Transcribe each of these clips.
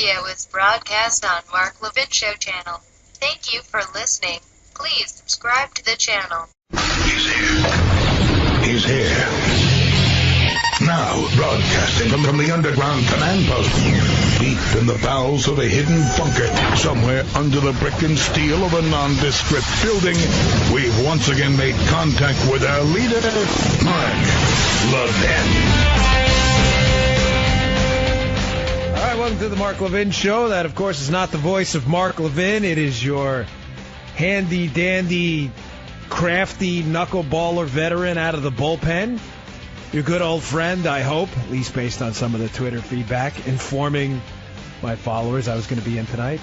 video is broadcast on Mark Levin Show channel. Thank you for listening. Please subscribe to the channel. He's here. He's here. Now, broadcasting from the underground command post, deep in the bowels of a hidden bunker, somewhere under the brick and steel of a nondescript building, we've once again made contact with our leader, Mark Levin. All right, welcome to the Mark Levin Show. That, of course, is not the voice of Mark Levin. It is your handy-dandy, crafty knuckleballer veteran out of the bullpen. Your good old friend, I hope, at least based on some of the Twitter feedback, informing my followers I was going to be in tonight.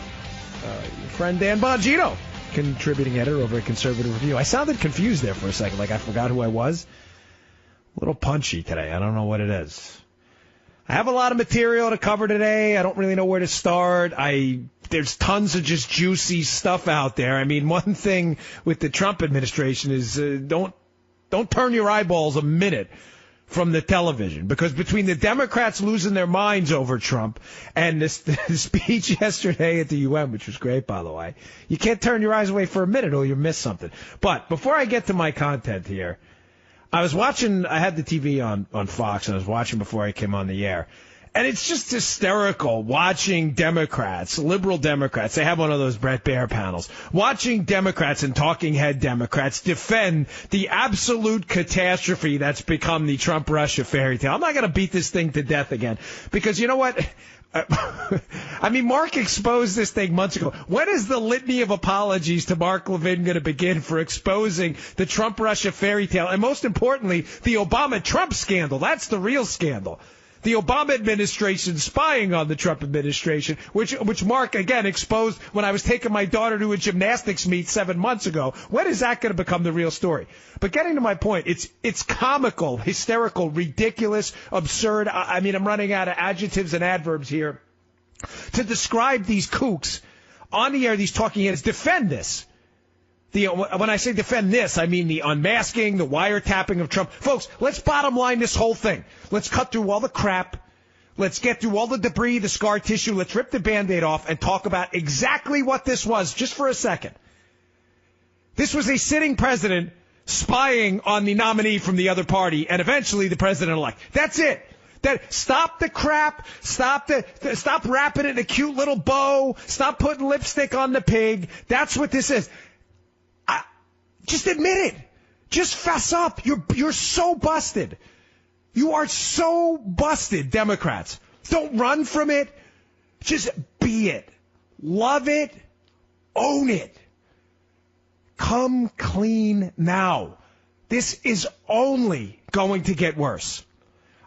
Your friend Dan Bongino, contributing editor over at Conservative Review. I sounded confused there for a second, like I forgot who I was. A little punchy today. I don't know what it is. I have a lot of material to cover today. I don't really know where to start. There's tons of just juicy stuff out there. I mean, one thing with the Trump administration is don't turn your eyeballs a minute from the television, because between the Democrats losing their minds over Trump and the speech yesterday at the UN, which was great, by the way, you can't turn your eyes away for a minute or you'll miss something. But before I get to my content here, I had the TV on Fox, and I was watching before I came on the air. And it's just hysterical watching Democrats, liberal Democrats, they have one of those Brett Baer panels, watching Democrats and talking head Democrats defend the absolute catastrophe that's become the Trump-Russia fairy tale. I'm not going to beat this thing to death again, because you know what? I mean, Mark exposed this thing months ago. When is the litany of apologies to Mark Levin going to begin for exposing the Trump-Russia fairy tale? And most importantly, the Obama-Trump scandal. That's the real scandal. The Obama administration spying on the Trump administration, which Mark, again, exposed when I was taking my daughter to a gymnastics meet 7 months ago. When is that going to become the real story? But getting to my point, it's comical, hysterical, ridiculous, absurd. I mean, I'm running out of adjectives and adverbs here to describe these kooks on the air, these talking heads. Defend this. When I say defend this, I mean the unmasking, the wiretapping of Trump. Folks, let's bottom line this whole thing. Let's cut through all the crap. Let's get through all the debris, the scar tissue. Let's rip the Band-Aid off and talk about exactly what this was, just for a second. This was a sitting president spying on the nominee from the other party and eventually the president-elect. That's it. Stop the crap. Stop wrapping it in a cute little bow. Stop putting lipstick on the pig. That's what this is. Just admit it. Just fess up. You're so busted. You are so busted, Democrats. Don't run from it. Just be it. Love it. Own it. Come clean now. This is only going to get worse.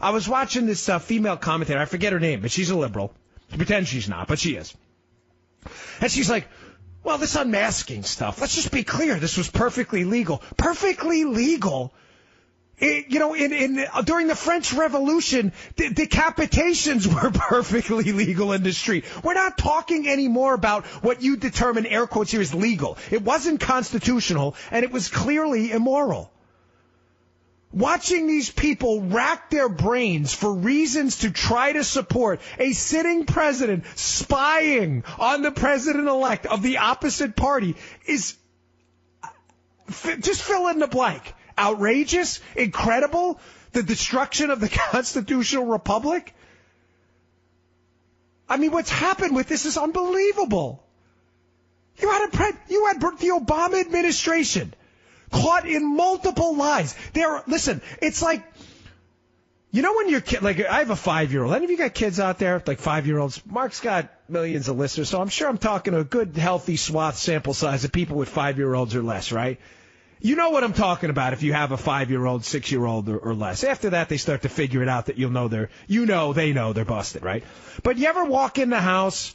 I was watching this female commentator. I forget her name, but she's a liberal. She pretends she's not, but she is. And she's like, well, this unmasking stuff, let's just be clear. This was perfectly legal. Perfectly legal? During the French Revolution, decapitations were perfectly legal in the street. We're not talking anymore about what you determine, air quotes here, is legal. It wasn't constitutional, and it was clearly immoral. Watching these people rack their brains for reasons to try to support a sitting president spying on the president-elect of the opposite party is just fill in the blank. Outrageous, incredible, the destruction of the constitutional republic. I mean, what's happened with this is unbelievable. You had the Obama administration caught in multiple lies. Listen, it's like, you know when your kid, like I have a 5-year-old. Any of you got kids out there, like 5-year-olds? Mark's got millions of listeners, so I'm sure I'm talking to a good, healthy swath sample size of people with 5-year-olds or less, right? You know what I'm talking about if you have a 5-year-old, 6-year-old or less. After that, they start to figure it out that they know they're busted, right? But you ever walk in the house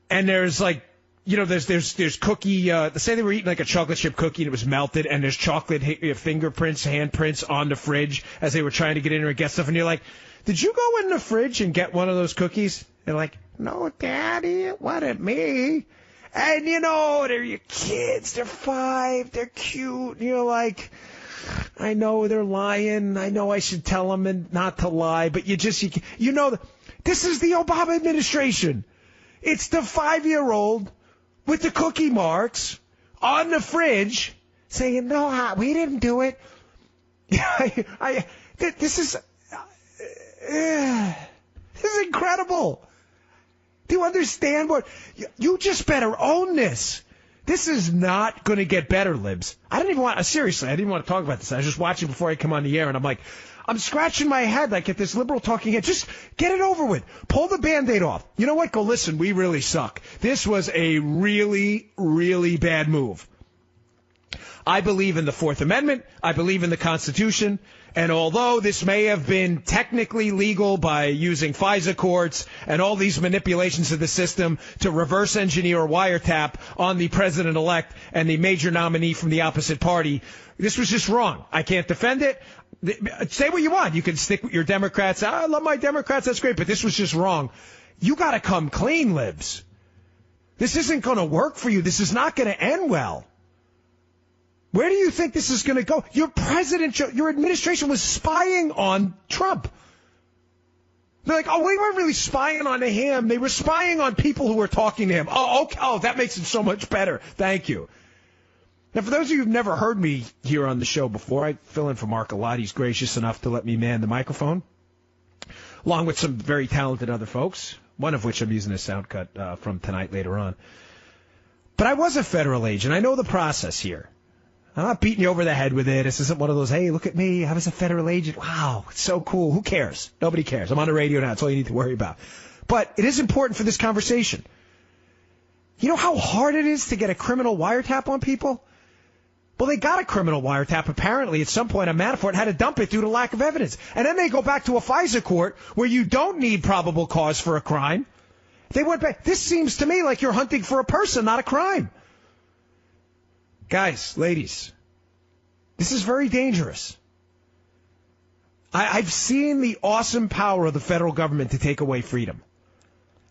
and there's like, there's cookie, say they were eating like a chocolate chip cookie and it was melted and there's chocolate fingerprints, handprints on the fridge as they were trying to get in there and get stuff. And you're like, did you go in the fridge and get one of those cookies? They're like, no, Daddy, it wasn't me. And they're your kids. They're 5. They're cute. And you're like, I know they're lying. I know I should tell them not to lie. But this is the Obama administration. It's the 5-year-old with the cookie marks on the fridge saying, no, we didn't do it. This is incredible. Do you understand what? You just better own this. This is not going to get better, Libs. Seriously, I didn't want to talk about this. I was just watching before I come on the air, and I'm scratching my head like at this liberal talking head. Just get it over with. Pull the Band-Aid off. You know what? Go listen. We really suck. This was a really, really bad move. I believe in the Fourth Amendment. I believe in the Constitution. And although this may have been technically legal by using FISA courts and all these manipulations of the system to reverse engineer a wiretap on the president-elect and the major nominee from the opposite party, this was just wrong. I can't defend it. Say what you want. You can stick with your Democrats. I love my Democrats. That's great. But this was just wrong. You got to come clean, Libs. This isn't going to work for you. This is not going to end well. Where do you think this is going to go? Your administration was spying on Trump. They're like, oh, we weren't really spying on him. They were spying on people who were talking to him. Oh, okay. Oh, that makes it so much better. Thank you. Now, for those of you who've never heard me here on the show before, I fill in for Mark a lot. He's gracious enough to let me man the microphone, along with some very talented other folks, one of which I'm using a sound cut from tonight later on. But I was a federal agent. I know the process here. I'm not beating you over the head with it. This isn't one of those, hey, look at me. I was a federal agent. Wow, it's so cool. Who cares? Nobody cares. I'm on the radio now. That's all you need to worry about. But it is important for this conversation. You know how hard it is to get a criminal wiretap on people? Well, they got a criminal wiretap apparently at some point on Manafort and had to dump it due to lack of evidence. And then they go back to a FISA court where you don't need probable cause for a crime. They went back. This seems to me like you're hunting for a person, not a crime. Guys, ladies, this is very dangerous. I've seen the awesome power of the federal government to take away freedom.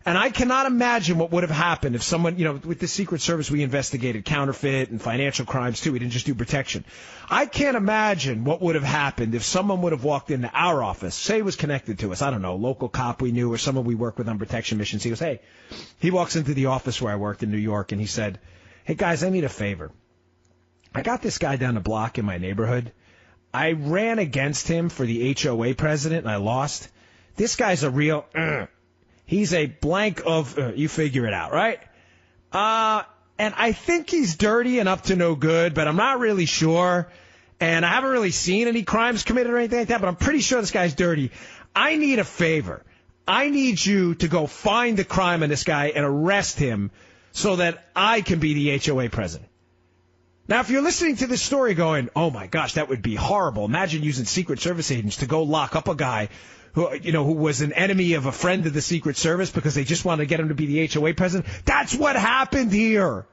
And I cannot imagine what would have happened if someone, with the Secret Service, we investigated counterfeit and financial crimes too. We didn't just do protection. I can't imagine what would have happened if someone would have walked into our office, say it was connected to us, I don't know, local cop we knew or someone we work with on protection missions. He goes, hey, he walks into the office where I worked in New York and he said, hey guys, I need a favor. I got this guy down the block in my neighborhood. I ran against him for the HOA president and I lost. This guy's a real, he's a blank of, you figure it out, right? And I think he's dirty and up to no good, but I'm not really sure. And I haven't really seen any crimes committed or anything like that, but I'm pretty sure this guy's dirty. I need a favor. I need you to go find the crime on this guy and arrest him so that I can be the HOA president. Now, if you're listening to this story going, oh, my gosh, that would be horrible. Imagine using Secret Service agents to go lock up a guy who was an enemy of a friend of the Secret Service because they just wanted to get him to be the HOA president. That's what happened here.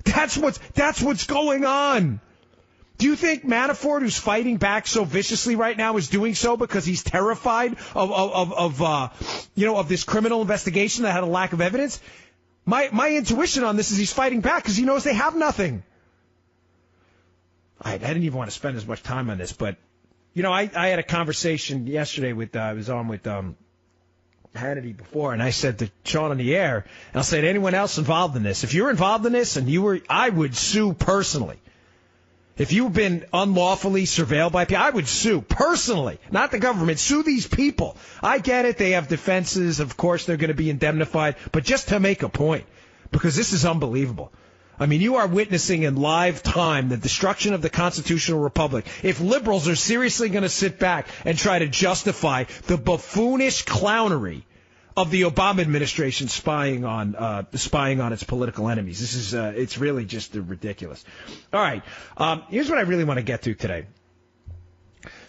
That's what's going on. Do you think Manafort, who's fighting back so viciously right now, is doing so because he's terrified of this criminal investigation that had a lack of evidence? My intuition on this is he's fighting back because he knows they have nothing. I didn't even want to spend as much time on this, but, I had a conversation yesterday I was on with Hannity before, and I said to Sean on the air, and I'll say to anyone else involved in this, if you're involved in this and I would sue personally. If you've been unlawfully surveilled by people, I would sue personally, not the government. Sue these people. I get it. They have defenses. Of course, they're going to be indemnified. But just to make a point, because this is unbelievable. I mean, you are witnessing in live time the destruction of the constitutional republic. If liberals are seriously going to sit back and try to justify the buffoonish clownery of the Obama administration spying on its political enemies, this is it's really just ridiculous. All right, here's what I really want to get to today.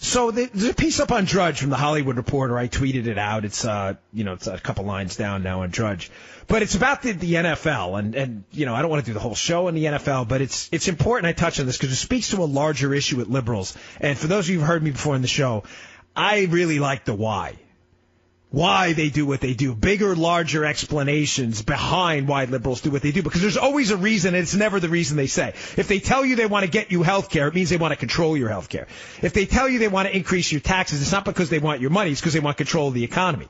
So there's a piece up on Drudge from the Hollywood Reporter. I tweeted it out. It's it's a couple lines down now on Drudge, but it's about the NFL and I don't want to do the whole show on the NFL, but it's important I touch on this because it speaks to a larger issue with liberals. And for those of you who've heard me before in the show, I really like the why they do what they do, bigger, larger explanations behind why liberals do what they do, because there's always a reason, and it's never the reason they say. If they tell you they want to get you health care, it means they want to control your health care. If they tell you they want to increase your taxes, it's not because they want your money, it's because they want control of the economy.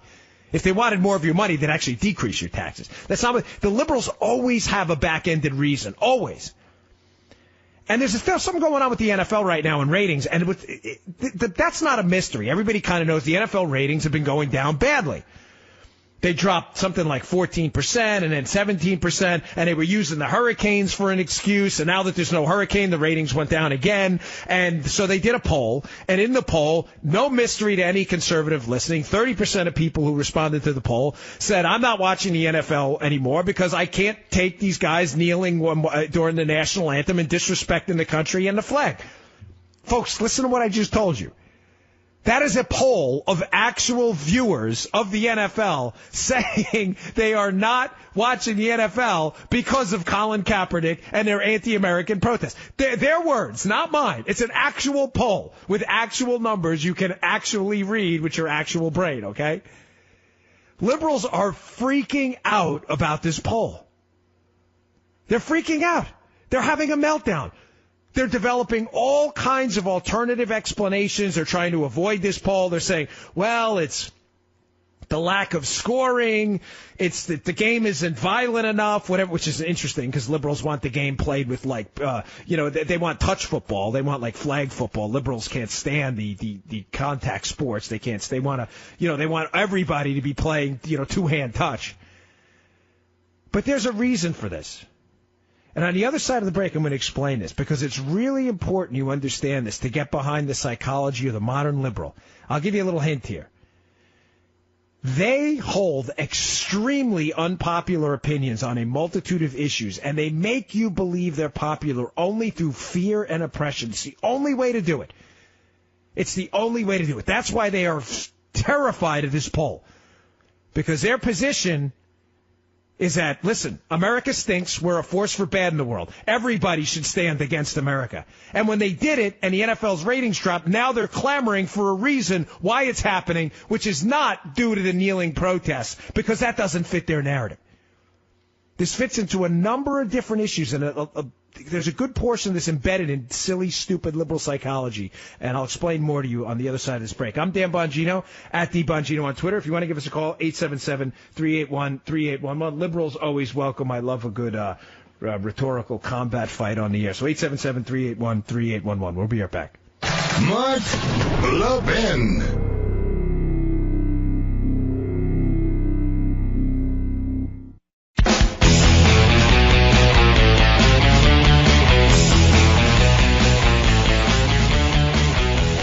If they wanted more of your money, they'd actually decrease your taxes. That's not what, the liberals always have a back-ended reason. Always. And there's something going on with the NFL right now in ratings, and that's not a mystery. Everybody kind of knows the NFL ratings have been going down badly. They dropped something like 14% and then 17%, and they were using the hurricanes for an excuse, and now that there's no hurricane, the ratings went down again. And so they did a poll, and in the poll, no mystery to any conservative listening, 30% of people who responded to the poll said, I'm not watching the NFL anymore because I can't take these guys kneeling during the national anthem and disrespecting the country and the flag. Folks, listen to what I just told you. That is a poll of actual viewers of the NFL saying they are not watching the NFL because of Colin Kaepernick and their anti-American protests. Their words, not mine. It's an actual poll with actual numbers you can actually read with your actual brain, okay? Liberals are freaking out about this poll. They're freaking out. They're having a meltdown. They're developing all kinds of alternative explanations. They're trying to avoid this poll. They're saying, well, it's the lack of scoring. It's that the game isn't violent enough, whatever, which is interesting because liberals want the game played with they want touch football. They want like flag football. Liberals can't stand the contact sports. They want everybody to be playing, two-hand touch. But there's a reason for this. And on the other side of the break, I'm going to explain this because it's really important you understand this to get behind the psychology of the modern liberal. I'll give you a little hint here. They hold extremely unpopular opinions on a multitude of issues, and they make you believe they're popular only through fear and oppression. It's the only way to do it. It's the only way to do it. That's why they are terrified of this poll, because their position is that, listen, America stinks. We're a force for bad in the world. Everybody should stand against America. And when they did it and the NFL's ratings dropped, now they're clamoring for a reason why it's happening, which is not due to the kneeling protests, because that doesn't fit their narrative. This fits into a number of different issues, and there's a good portion of this embedded in silly, stupid liberal psychology, and I'll explain more to you on the other side of this break. I'm Dan Bongino, at DBongino on Twitter. If you want to give us a call, 877-381-3811. Liberals always welcome. I love a good rhetorical combat fight on the air. So 877-381-3811. We'll be right back. Mark Levin.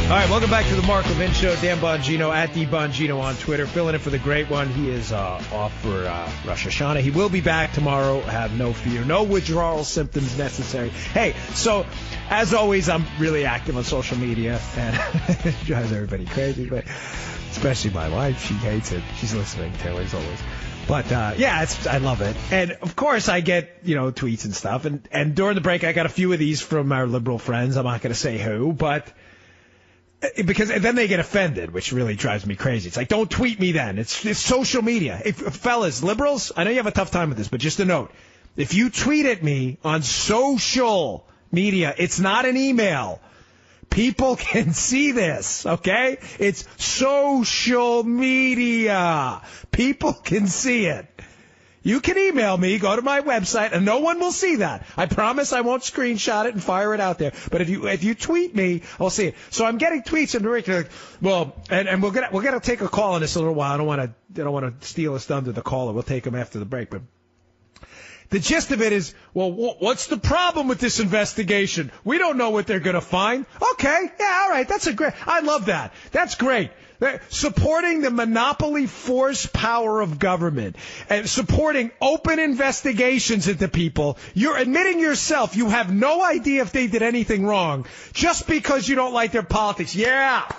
All right, welcome back to the Mark Levin Show. Dan Bongino, at DBongino on Twitter, filling in for the great one. He is off for Rosh Hashanah. He will be back tomorrow. Have no fear. No withdrawal symptoms necessary. Hey, so as always, I'm really active on social media, and it drives everybody crazy, but especially my wife. She hates it. She's listening to it as always. But, I love it. And, of course, I get, tweets and stuff. And during the break, I got a few of these from our liberal friends. I'm not going to say who, but because then they get offended, which really drives me crazy. It's like, don't tweet me then. It's social media. Fellas, liberals, I know you have a tough time with this, but just a note. If you tweet at me on social media, it's not an email. People can see this, okay? It's social media. People can see it. You can email me, go to my website, and no one will see that. I promise I won't screenshot it and fire it out there. But if you tweet me, I'll see it. So I'm getting tweets and like, well, and we're gonna take a call in this a little while. I don't want to steal us thunder the caller. We'll take them after the break. But the gist of it is, well, what's the problem with this investigation? We don't know what they're gonna find. Okay, yeah, all right, I love that. That's great. Supporting the monopoly force power of government and supporting open investigations into people. You're admitting yourself you have no idea if they did anything wrong just because you don't like their politics. Yeah,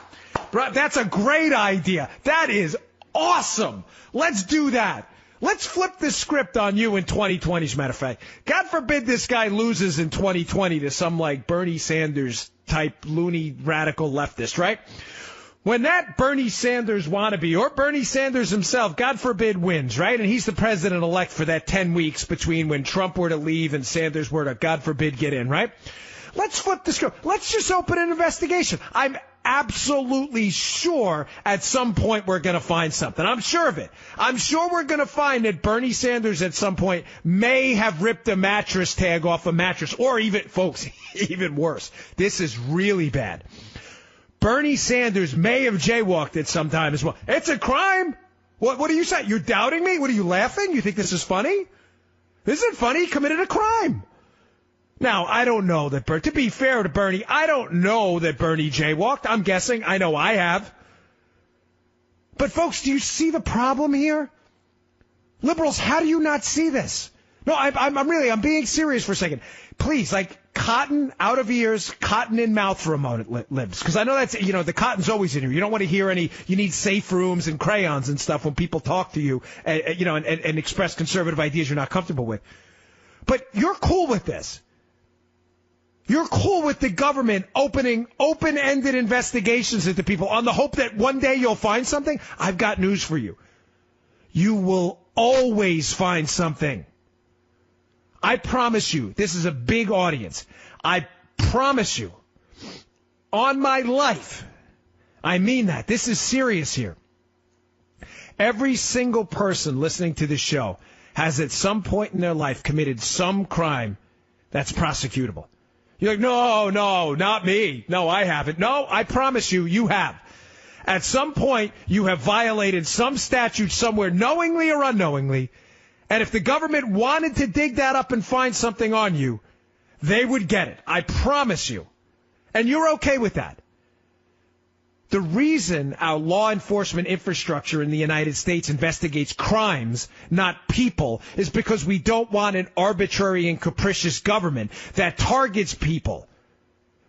that's a great idea. That is awesome. Let's do that. Let's flip the script on you in 2020, as a matter of fact. God forbid this guy loses in 2020 to some like Bernie Sanders type loony radical leftist, right? When that Bernie Sanders wannabe, or Bernie Sanders himself, God forbid, wins, right? And he's the president-elect for that 10 weeks between when Trump were to leave and Sanders were to, God forbid, get in, right? Let's flip the script. Let's just open an investigation. I'm absolutely sure at some point we're going to find something. I'm sure of it. I'm sure we're going to find that Bernie Sanders at some point may have ripped a mattress tag off a mattress. Or even, folks, even worse. This is really bad. Bernie Sanders may have jaywalked at some time as well. It's a crime. What are you saying? You're doubting me? What are you laughing? You think this is funny? This isn't funny. He committed a crime. Now, I don't know that, to be fair to Bernie, I don't know that Bernie jaywalked. I'm guessing. I know I have. But folks, do you see the problem here? Liberals, how do you not see this? No, I'm being serious for a second. Please, cotton out of ears, cotton in mouth for a moment, libs. Because I know that's, the cotton's always in here. You don't want to hear you need safe rooms and crayons and stuff when people talk to you, and express conservative ideas you're not comfortable with. But you're cool with this. You're cool with the government opening open-ended investigations into people on the hope that one day you'll find something? I've got news for you. You will always find something. I promise you, this is a big audience. I promise you, on my life, I mean that. This is serious here. Every single person listening to this show has at some point in their life committed some crime that's prosecutable. You're like, no, not me. No, I haven't. No, I promise you, you have. At some point, you have violated some statute somewhere, knowingly or unknowingly, and if the government wanted to dig that up and find something on you, they would get it. I promise you. And you're okay with that. The reason our law enforcement infrastructure in the United States investigates crimes, not people, is because we don't want an arbitrary and capricious government that targets people.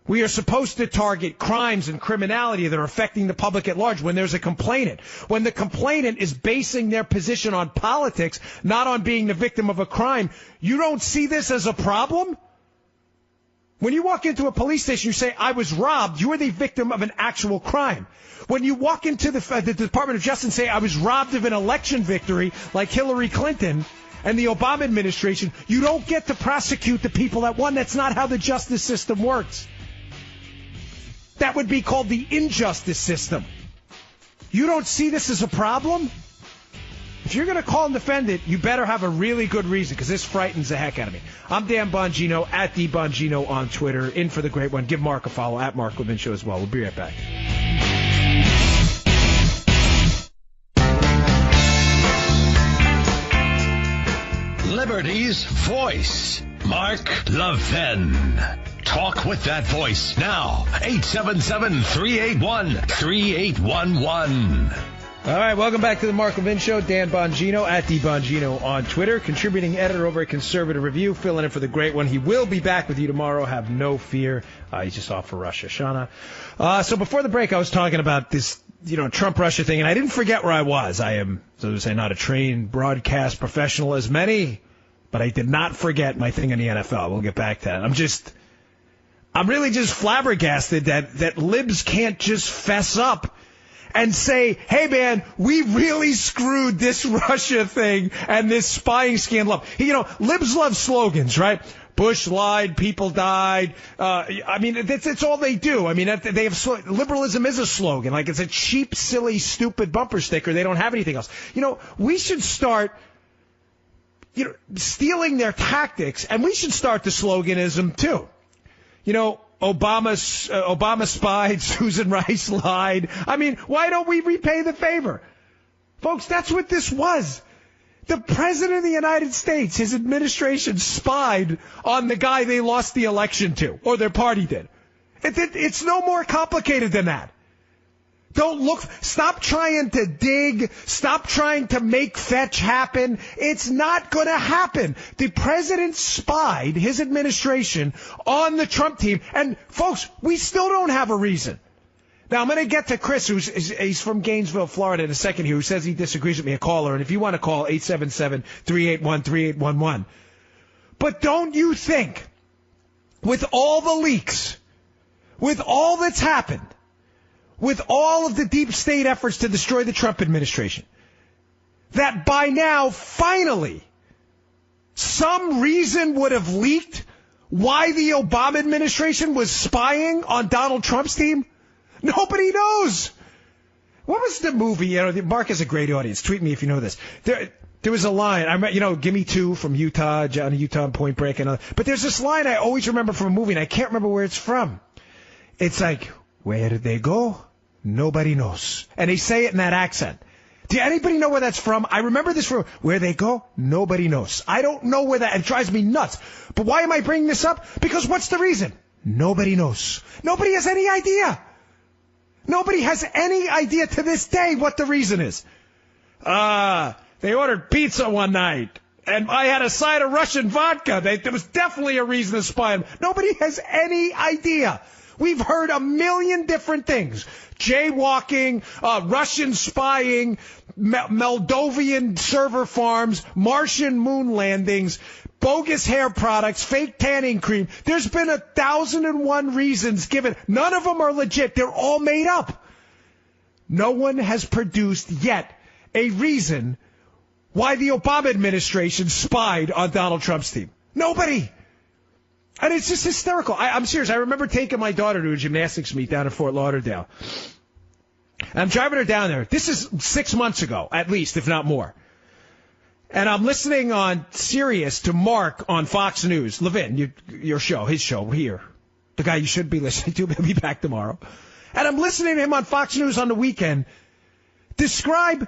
We are supposed to target crimes and criminality that are affecting the public at large when there's a complainant. When the complainant is basing their position on politics, not on being the victim of a crime, you don't see this as a problem? When you walk into a police station, you say, I was robbed, you are the victim of an actual crime. When you walk into the Department of Justice and say, I was robbed of an election victory like Hillary Clinton and the Obama administration, you don't get to prosecute the people that won. That's not how the justice system works. That would be called the injustice system. You don't see this as a problem? If you're going to call and defend it, you better have a really good reason, because this frightens the heck out of me. I'm Dan Bongino, at DBongino on Twitter. In for the great one. Give Mark a follow, at Mark Levin Show as well. We'll be right back. Liberty's voice, Mark Levin. Talk with that voice now. 877-381-3811. All right, welcome back to the Mark Levin Show. Dan Bongino, at DBongino on Twitter. Contributing editor over at Conservative Review, filling in for the great one. He will be back with you tomorrow. Have no fear. He's just off for Rosh Hashanah. So before the break, I was talking about this, Trump-Russia thing, and I didn't forget where I was. I am, so to say, not a trained broadcast professional as many, but I did not forget my thing in the NFL. We'll get back to that. I'm really just flabbergasted that libs can't just fess up and say, hey, man, we really screwed this Russia thing and this spying scandal up. Libs love slogans, right? Bush lied, people died. It's all they do. They have liberalism is a slogan. Like, it's a cheap, silly, stupid bumper sticker. They don't have anything else. We should start, stealing their tactics, and we should start the sloganism too. Obama spied, Susan Rice lied. Why don't we repay the favor? Folks, that's what this was. The President of the United States, his administration, spied on the guy they lost the election to, or their party did. It's no more complicated than that. Stop trying to dig, stop trying to make fetch happen. It's not going to happen. The president spied his administration on the Trump team, and folks, we still don't have a reason. Now, I'm going to get to Chris, he's from Gainesville, Florida, in a second here, who says he disagrees with me, a caller, and if you want to call, 877-381-3811. But don't you think, with all the leaks, with all that's happened, with all of the deep state efforts to destroy the Trump administration, that by now, finally, some reason would have leaked why the Obama administration was spying on Donald Trump's team? Nobody knows. What was the movie? Mark has a great audience. Tweet me if you know this. There was a line. Give me two from Utah, Johnny Utah and Point Break. But there's this line I always remember from a movie, and I can't remember where it's from. It's like, where did they go? Nobody knows. And they say it in that accent. Do anybody know where that's from? I remember this from where they go. Nobody knows. I don't know where that. It drives me nuts. But why am I bringing this up? Because what's the reason? Nobody knows. Nobody has any idea. Nobody has any idea to this day what the reason is. They ordered pizza one night, and I had a side of Russian vodka. There was definitely a reason to spy on them. Nobody has any idea. We've heard a million different things. Jaywalking, Russian spying, Moldovan server farms, Martian moon landings, bogus hair products, fake tanning cream. There's been 1,001 reasons given. None of them are legit. They're all made up. No one has produced yet a reason why the Obama administration spied on Donald Trump's team. Nobody. And it's just hysterical. I'm serious. I remember taking my daughter to a gymnastics meet down in Fort Lauderdale. And I'm driving her down there. This is 6 months ago, at least, if not more. And I'm listening on Sirius to Mark on Fox News. Levin, your show, his show here. The guy you should be listening to. He'll be back tomorrow. And I'm listening to him on Fox News on the weekend describe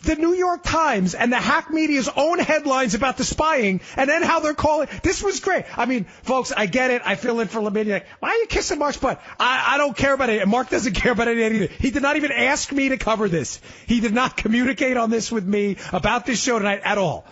the New York Times and the hack media's own headlines about the spying, and then how they're calling. This was great. I mean, folks, I get it. I fill in for Levin. Like, why are you kissing Mark's butt? I don't care about it. And Mark doesn't care about it either. He did not even ask me to cover this. He did not communicate on this with me about this show tonight at all.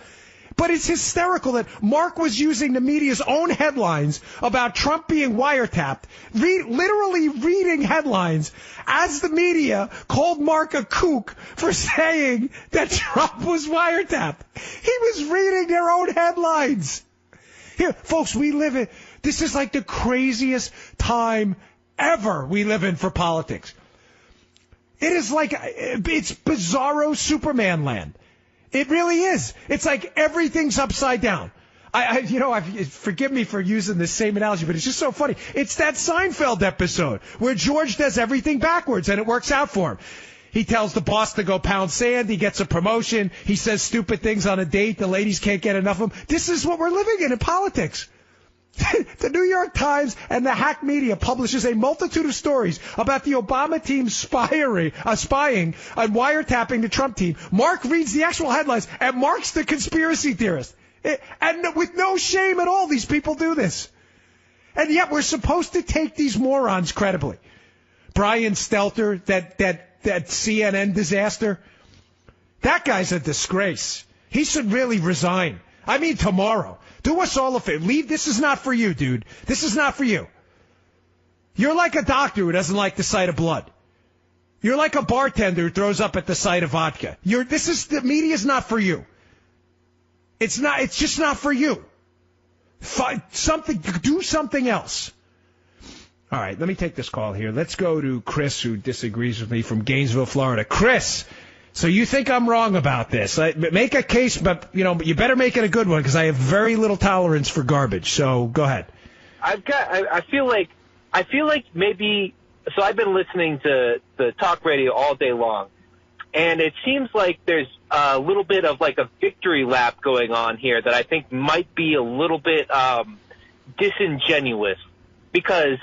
But it's hysterical that Mark was using the media's own headlines about Trump being wiretapped, literally reading headlines as the media called Mark a kook for saying that Trump was wiretapped. He was reading their own headlines. Here, folks, this is like the craziest time ever we live in for politics. It is like, it's bizarro Superman land. It really is. It's like everything's upside down. Forgive me for using the same analogy, but it's just so funny. It's that Seinfeld episode where George does everything backwards and it works out for him. He tells the boss to go pound sand. He gets a promotion. He says stupid things on a date. The ladies can't get enough of him. This is what we're living in politics. The New York Times and the hack media publishes a multitude of stories about the Obama team spying and wiretapping the Trump team. Mark reads the actual headlines, and Mark's the conspiracy theorist. And with no shame at all, these people do this. And yet we're supposed to take these morons credibly. Brian Stelter, that CNN disaster, that guy's a disgrace. He should really resign. I mean, tomorrow. Do us all a favor. Leave. This is not for you, dude. This is not for you. You're like a doctor who doesn't like the sight of blood. You're like a bartender who throws up at the sight of vodka. The media's not for you. It's just not for you. Do something else. All right, let me take this call here. Let's go to Chris, who disagrees with me from Gainesville, Florida. Chris, so you think I'm wrong about this. Make a case, but you better make it a good one because I have very little tolerance for garbage. So go ahead. I feel like maybe, so I've been listening to the talk radio all day long, and it seems like there's a little bit of like a victory lap going on here that I think might be a little bit disingenuous because,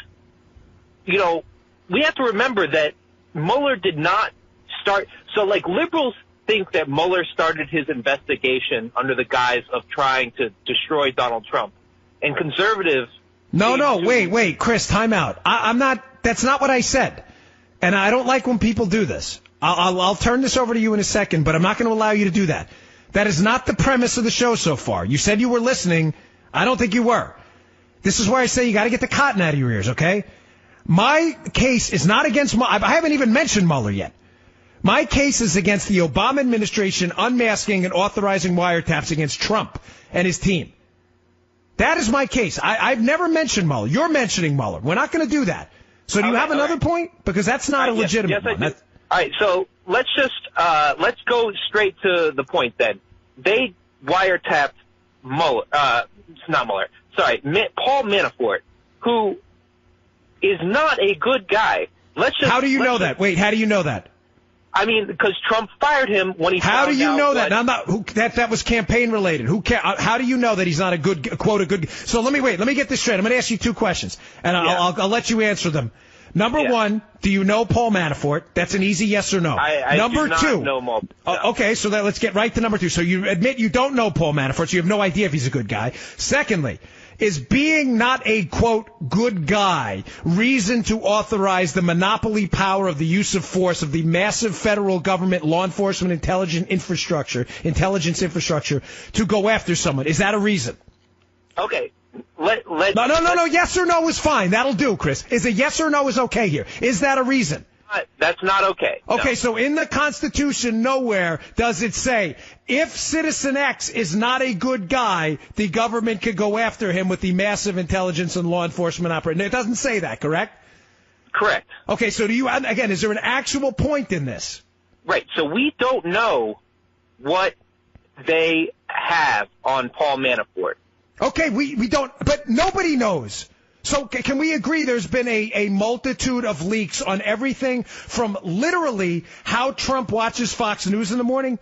we have to remember that Mueller did not start. So, liberals think that Mueller started his investigation under the guise of trying to destroy Donald Trump. And conservatives... Wait, Chris, time out. That's not what I said. And I don't like when people do this. I'll turn this over to you in a second, but I'm not going to allow you to do that. That is not the premise of the show so far. You said you were listening. I don't think you were. This is where I say you got to get the cotton out of your ears, okay? My case is not against Mueller. I haven't even mentioned Mueller yet. My case is against the Obama administration unmasking and authorizing wiretaps against Trump and his team. That is my case. I've never mentioned Mueller. You're mentioning Mueller. We're not going to do that. So do you have another point? Because that's not a legitimate one. All right, so let's go straight to the point then. They wiretapped Paul Manafort, who is not a good guy. How do you know that? Wait, how do you know that? I mean, because Trump fired him when he. How do you know that? What, I'm not. That was campaign related. Who cares? How do you know that he's not a good quote? A good. So let me get this straight. I'm going to ask you two questions, and I'll let you answer them. Number one, do you know Paul Manafort? That's an easy yes or no. Number do not two. know no. Okay, so let's get right to number two. So you admit you don't know Paul Manafort, so you have no idea if he's a good guy. Secondly, is being not a, quote, good guy reason to authorize the monopoly power of the use of force of the massive federal government law enforcement intelligence infrastructure to go after someone? Is that a reason? Okay. No. Yes or no is fine. That'll do, Chris. Is a yes or no is okay here. Is that a reason? That's not okay. Okay, no. So in the Constitution, nowhere does it say if Citizen X is not a good guy, the government could go after him with the massive intelligence and law enforcement operation. It doesn't say that, correct? Correct. Okay, so is there an actual point in this? Right. So we don't know what they have on Paul Manafort. Okay, we don't, but nobody knows. So can we agree there's been a multitude of leaks on everything from literally how Trump watches Fox News in the morning?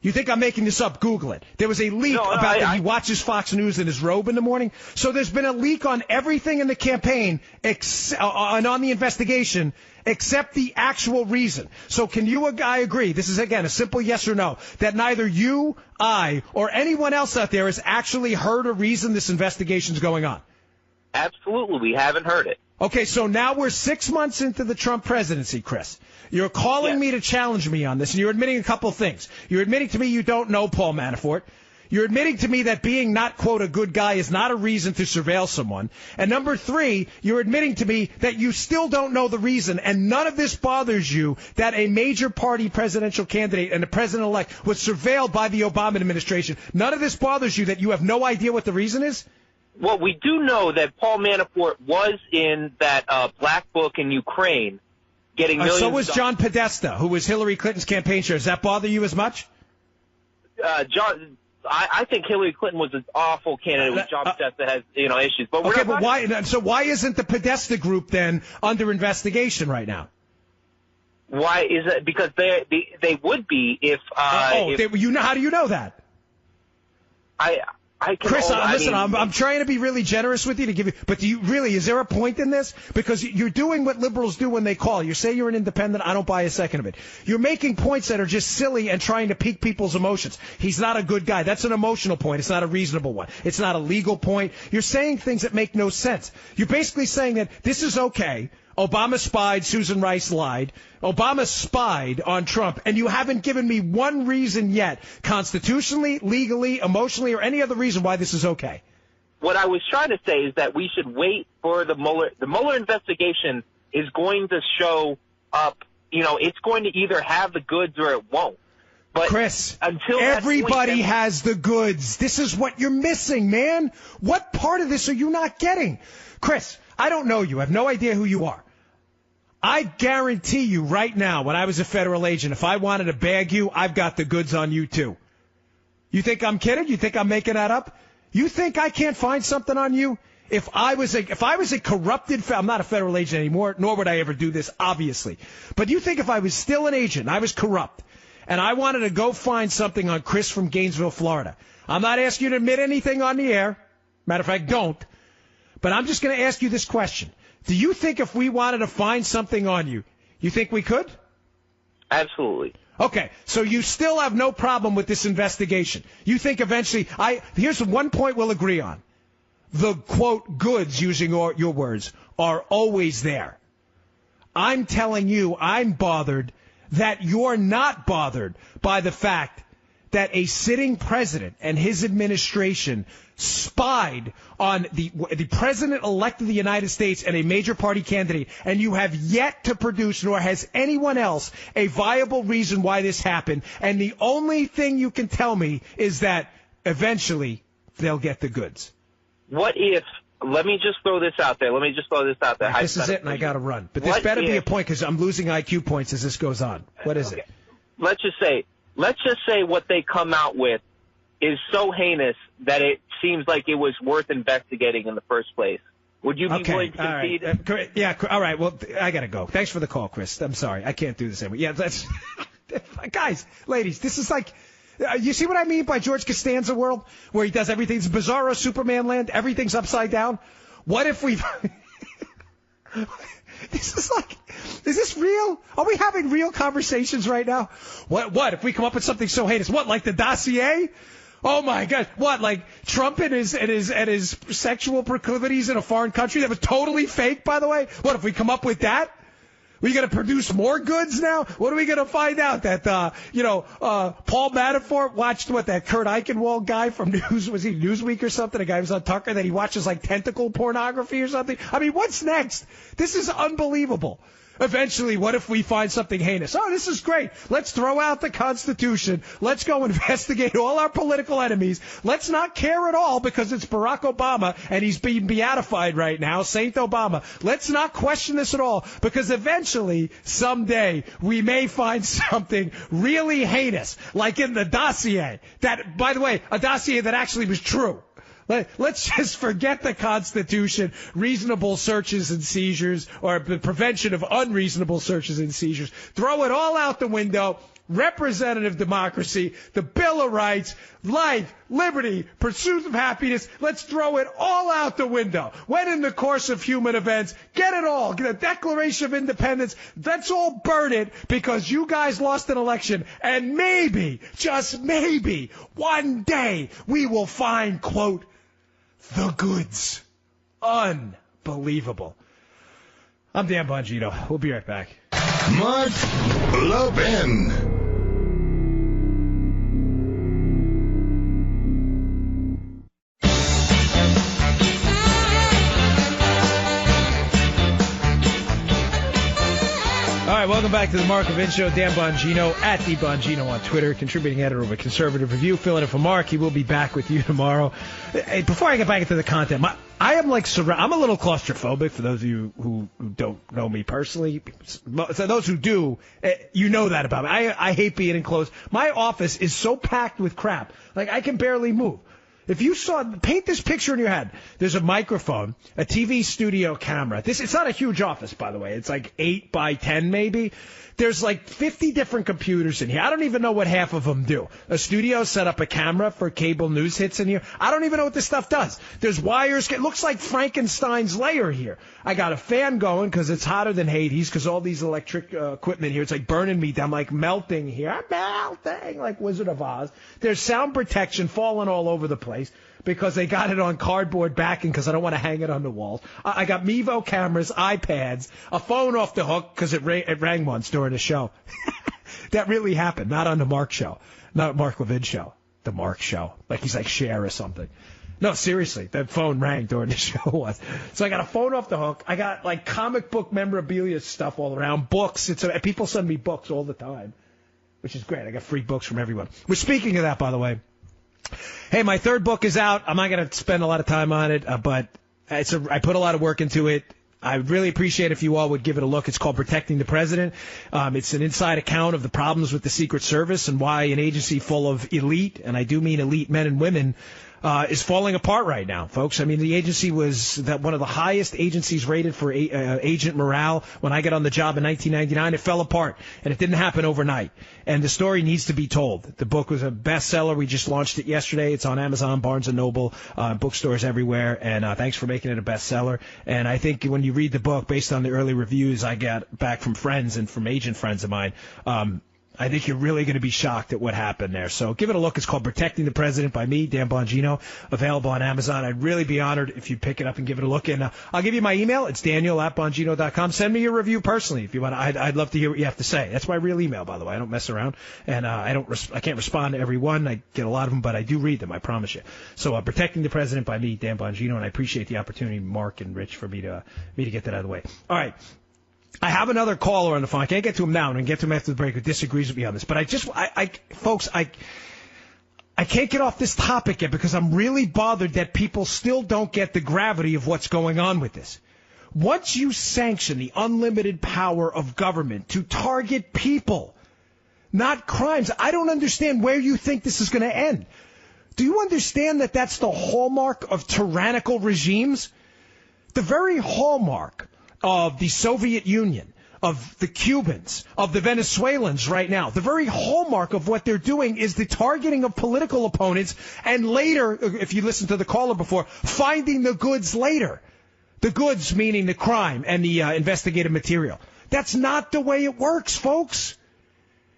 You think I'm making this up? Google it. There was a leak about that he watches Fox News in his robe in the morning. So there's been a leak on everything in the campaign and on the investigation except the actual reason. So can you and I agree, this is again a simple yes or no, that neither you, I, or anyone else out there has actually heard a reason this investigation is going on? Absolutely. We haven't heard it. Okay, so now we're 6 months into the Trump presidency, Chris. You're calling me to challenge me on this, and you're admitting a couple of things. You're admitting to me you don't know Paul Manafort. You're admitting to me that being not, quote, a good guy is not a reason to surveil someone. And number three, you're admitting to me that you still don't know the reason, and none of this bothers you that a major party presidential candidate and the president-elect was surveilled by the Obama administration. None of this bothers you that you have no idea what the reason is? Well, we do know that Paul Manafort was in that black book in Ukraine getting millions. So was John Podesta, who was Hillary Clinton's campaign chair. Does that bother you as much? I think Hillary Clinton was an awful candidate. John Podesta has issues. But why isn't the Podesta group then under investigation right now? Why is it? Because they would be if. How do you know that? Chris, listen, I'm trying to be really generous with you to give you, but is there a point in this? Because you're doing what liberals do when they call. You say you're an independent, I don't buy a second of it. You're making points that are just silly and trying to pique people's emotions. He's not a good guy. That's an emotional point. It's not a reasonable one. It's not a legal point. You're saying things that make no sense. You're basically saying that this is okay. Obama spied, Susan Rice lied. Obama spied on Trump, and you haven't given me one reason yet, constitutionally, legally, emotionally, or any other reason why this is okay. What I was trying to say is that we should wait for the Mueller. The Mueller investigation is going to show up. It's going to either have the goods or it won't. But Chris, until everybody has the goods. This is what you're missing, man. What part of this are you not getting? Chris, I don't know you. I have no idea who you are. I guarantee you right now, when I was a federal agent, if I wanted to bag you, I've got the goods on you too. You think I'm kidding? You think I'm making that up? You think I can't find something on you? If I was a corrupted, I'm not a federal agent anymore, nor would I ever do this, obviously. But you think if I was still an agent, and I was corrupt, and I wanted to go find something on Chris from Gainesville, Florida, I'm not asking you to admit anything on the air. Matter of fact, don't. But I'm just going to ask you this question. Do you think if we wanted to find something on you, you think we could? Absolutely. Okay, so you still have no problem with this investigation. You think eventually, here's one point we'll agree on. The, quote, goods, using your words, are always there. I'm telling you, I'm bothered that you're not bothered by the fact that a sitting president and his administration spied on the president-elect of the United States and a major party candidate, and you have yet to produce, nor has anyone else, a viable reason why this happened. And the only thing you can tell me is that eventually they'll get the goods. What if, let me just throw this out there. This is it, and I got to run. But this better be a point, because I'm losing IQ points as this goes on. What is it? Let's just say what they come out with is so heinous that it seems like it was worth investigating in the first place. Would you be willing to concede? All right. Well, I got to go. Thanks for the call, Chris. I'm sorry. I can't do this anymore. Yeah, that's guys, ladies, this is like, you see what I mean by George Costanza world, where he does everything? It's Bizarro Superman land. Everything's upside down. What if we... This is like, is this real? Are we having real conversations right now? What if we come up with something so heinous? What, like the dossier? Oh my God! What, like Trump and his sexual proclivities in a foreign country that was totally fake, by the way? What if we come up with that? We going to produce more goods now? What are we going to find out? That Paul Manafort watched that Kurt Eichenwald guy from Newsweek or something? A guy who was on Tucker that he watches like tentacle pornography or something. I mean, what's next? This is unbelievable. Eventually, what if we find something heinous? Oh, this is great. Let's throw out the Constitution. Let's go investigate all our political enemies. Let's not care at all because it's Barack Obama and he's being beatified right now, Saint Obama. Let's not question this at all because eventually, someday, we may find something really heinous, like in the dossier. That, by the way, a dossier that actually was true. Let's just forget the Constitution, reasonable searches and seizures, or the prevention of unreasonable searches and seizures. Throw it all out the window. Representative democracy, the Bill of Rights, life, liberty, pursuit of happiness. Let's throw it all out the window. When in the course of human events, get it all. Get a Declaration of Independence. Let's all burn it because you guys lost an election. And maybe, just maybe, one day we will find, quote, the goods. Unbelievable. I'm Dan Bongino. We'll be right back. Mark Levin. All right, welcome back to the Mark Levin Show. Dan Bongino at the Bongino on Twitter, contributing editor of a Conservative Review, filling in for Mark. He will be back with you tomorrow. Hey, before I get back into the content, I am like I'm a little claustrophobic. For those of you who don't know me personally, so those who do, you know that about me. I hate being enclosed. My office is so packed with crap, like I can barely move. If you paint this picture in your head. There's a microphone, a TV studio camera. It's not a huge office, by the way. It's like 8 by 10 maybe. There's like 50 different computers in here. I don't even know what half of them do. A studio set up a camera for cable news hits in here. I don't even know what this stuff does. There's wires. It looks like Frankenstein's lair here. I got a fan going because it's hotter than Hades because all these electric equipment here. It's like burning me down, like melting here. I'm melting like Wizard of Oz. There's sound protection falling all over the place because they got it on cardboard backing because I don't want to hang it on the walls. I got Mevo cameras, iPads, a phone off the hook because it rang once during a show. That really happened, not on the Mark show, not Mark Levin show, the Mark show. Like he's like Cher or something. No, seriously, that phone rang during the show once. So I got a phone off the hook. I got like comic book memorabilia stuff all around, books. People send me books all the time, which is great. I got free books from everyone. We're speaking of that, by the way. Hey, my third book is out. I'm not going to spend a lot of time on it, but I put a lot of work into it. I would really appreciate if you all would give it a look. It's called Protecting the President. It's an inside account of the problems with the Secret Service and why an agency full of elite, and I do mean elite men and women, is falling apart right now, folks. I mean, the agency was one of the highest agencies rated for agent morale. When I got on the job in 1999, it fell apart, and it didn't happen overnight. And the story needs to be told. The book was a bestseller. We just launched it yesterday. It's on Amazon, Barnes & Noble, bookstores everywhere, and thanks for making it a bestseller. And I think when you read the book, based on the early reviews I got back from friends and from agent friends of mine, I think you're really going to be shocked at what happened there. So give it a look. It's called Protecting the President by me, Dan Bongino, available on Amazon. I'd really be honored if you pick it up and give it a look. And I'll give you my email. It's daniel@bongino.com. Send me your review personally if you want. I'd love to hear what you have to say. That's my real email, by the way. I don't mess around. And I can't respond to every one. I get a lot of them, but I do read them. I promise you. So Protecting the President by me, Dan Bongino. And I appreciate the opportunity, Mark and Rich, for me to get that out of the way. All right. I have another caller on the phone. I can't get to him now, and I can get to him after the break who disagrees with me on this. But folks, I can't get off this topic yet because I'm really bothered that people still don't get the gravity of what's going on with this. Once you sanction the unlimited power of government to target people, not crimes, I don't understand where you think this is going to end. Do you understand that that's the hallmark of tyrannical regimes? The very hallmark of the Soviet Union, of the Cubans, of the Venezuelans right now, the very hallmark of what they're doing is the targeting of political opponents, and later, if you listen to the caller before, finding the goods later. The goods meaning the crime and the investigative material. That's not the way it works, folks.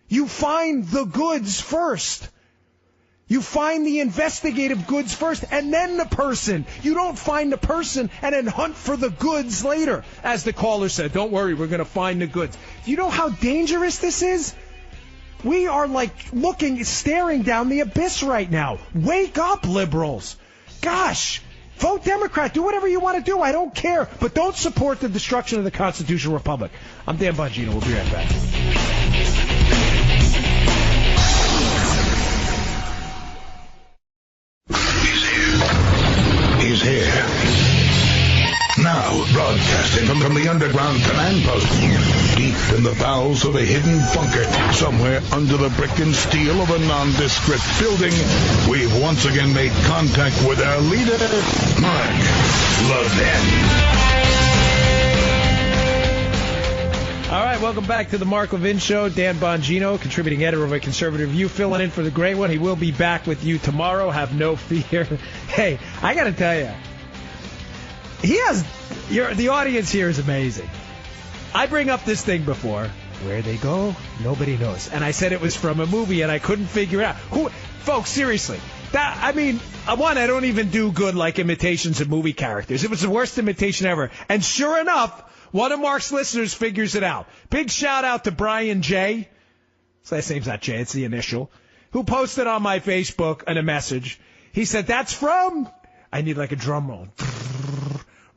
You find the goods first. You find the investigative goods first, and then the person. You don't find the person and then hunt for the goods later. As the caller said, don't worry, we're going to find the goods. Do you know how dangerous this is? We are like staring down the abyss right now. Wake up, liberals. Gosh, vote Democrat. Do whatever you want to do. I don't care. But don't support the destruction of the constitutional republic. I'm Dan Bongino. We'll be right back. He's here. Now, broadcasting from the underground command post, deep in the bowels of a hidden bunker, somewhere under the brick and steel of a nondescript building, we've once again made contact with our leader, Mark Levin. All right, welcome back to the Mark Levin Show. Dan Bongino, contributing editor of A Conservative View, filling in for the great one. He will be back with you tomorrow. Have no fear. Hey, I got to tell you, the audience here is amazing. I bring up this thing before. Where they go, nobody knows. And I said it was from a movie, and I couldn't figure it out. Folks, seriously. I don't even do good like imitations of movie characters. It was the worst imitation ever. And sure enough, one of Mark's listeners figures it out. Big shout out to Brian J. His last name's not J, it's the initial. Who posted on my Facebook a message. He said, that's from, I need like a drum roll,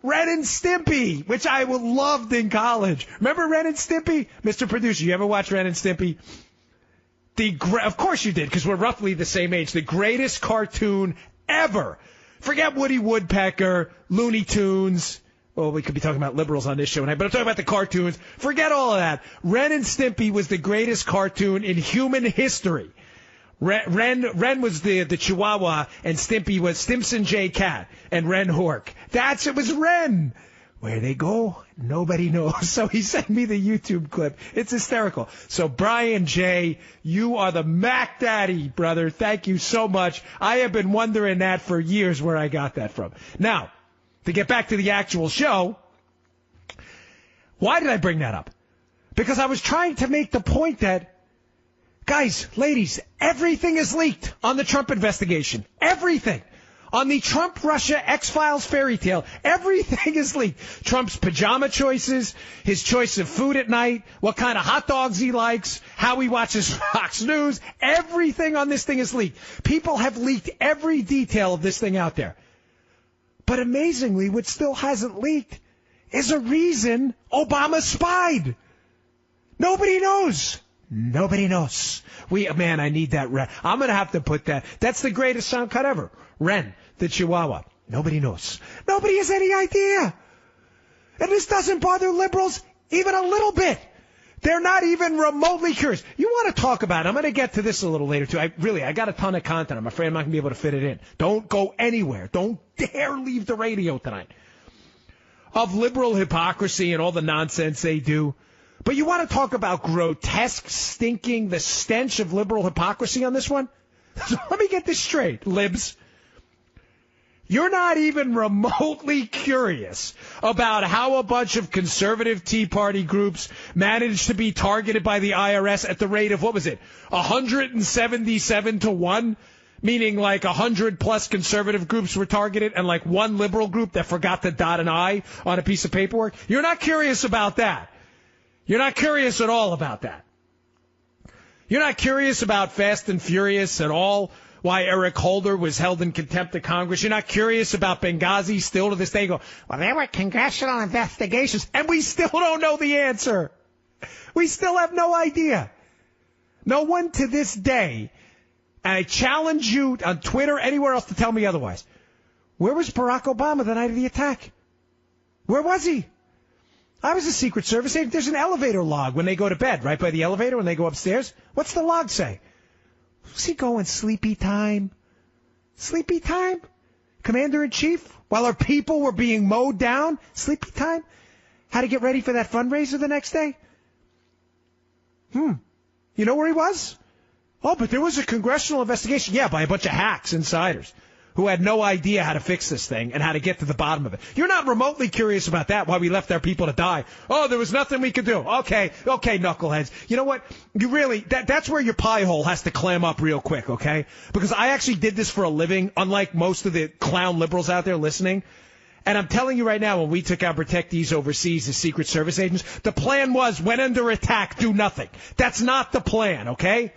Ren and Stimpy, which I loved in college. Remember Ren and Stimpy? Mr. Producer, you ever watch Ren and Stimpy? Of course you did, because we're roughly the same age. The greatest cartoon ever. Forget Woody Woodpecker, Looney Tunes. Well, we could be talking about liberals on this show tonight, but I'm talking about the cartoons. Forget all of that. Ren and Stimpy was the greatest cartoon in human history. Ren was the Chihuahua, and Stimpy was Stimson J. Cat and Ren Hork. It was Ren. Where they go, nobody knows. So he sent me the YouTube clip. It's hysterical. So Brian J., you are the Mac Daddy, brother. Thank you so much. I have been wondering that for years where I got that from. Now, to get back to the actual show, why did I bring that up? Because I was trying to make the point that, guys, ladies, everything is leaked on the Trump investigation. Everything. On the Trump-Russia X-Files fairy tale, everything is leaked. Trump's pajama choices, his choice of food at night, what kind of hot dogs he likes, how he watches Fox News, everything on this thing is leaked. People have leaked every detail of this thing out there. But amazingly, what still hasn't leaked is a reason Obama spied. Nobody knows. Nobody knows. Man, I need that Ren. I'm going to have to put that. That's the greatest sound cut ever. Ren, the Chihuahua. Nobody knows. Nobody has any idea. And this doesn't bother liberals even a little bit. They're not even remotely curious. You want to talk about it. I'm going to get to this a little later, too. I got a ton of content. I'm afraid I'm not going to be able to fit it in. Don't go anywhere. Don't dare leave the radio tonight. Of liberal hypocrisy and all the nonsense they do. But you want to talk about grotesque, stinking, the stench of liberal hypocrisy on this one? So let me get this straight, libs. You're not even remotely curious about how a bunch of conservative Tea Party groups managed to be targeted by the IRS at the rate of, 177 to 1? Meaning like 100 plus conservative groups were targeted and like one liberal group that forgot to dot an I on a piece of paperwork? You're not curious about that. You're not curious at all about that. You're not curious about Fast and Furious at all, why Eric Holder was held in contempt of Congress. You're not curious about Benghazi still to this day. You go, well, there were congressional investigations, and we still don't know the answer. We still have no idea. No one to this day, and I challenge you on Twitter, anywhere else to tell me otherwise. Where was Barack Obama the night of the attack? Where was he? I was a Secret Service agent. There's an elevator log when they go to bed, right by the elevator when they go upstairs. What's the log say? Was he going sleepy time? Sleepy time? Commander-in-Chief, while our people were being mowed down, sleepy time, had to get ready for that fundraiser the next day? You know where he was? Oh, but there was a congressional investigation. Yeah, by a bunch of hacks, insiders, who had no idea how to fix this thing and how to get to the bottom of it. You're not remotely curious about that, why we left our people to die. Oh, there was nothing we could do. Okay, knuckleheads. You know what? You really, that's where your pie hole has to clam up real quick, okay? Because I actually did this for a living, unlike most of the clown liberals out there listening. And I'm telling you right now, when we took our protectees overseas as Secret Service agents, the plan was, when under attack, do nothing. That's not the plan, okay?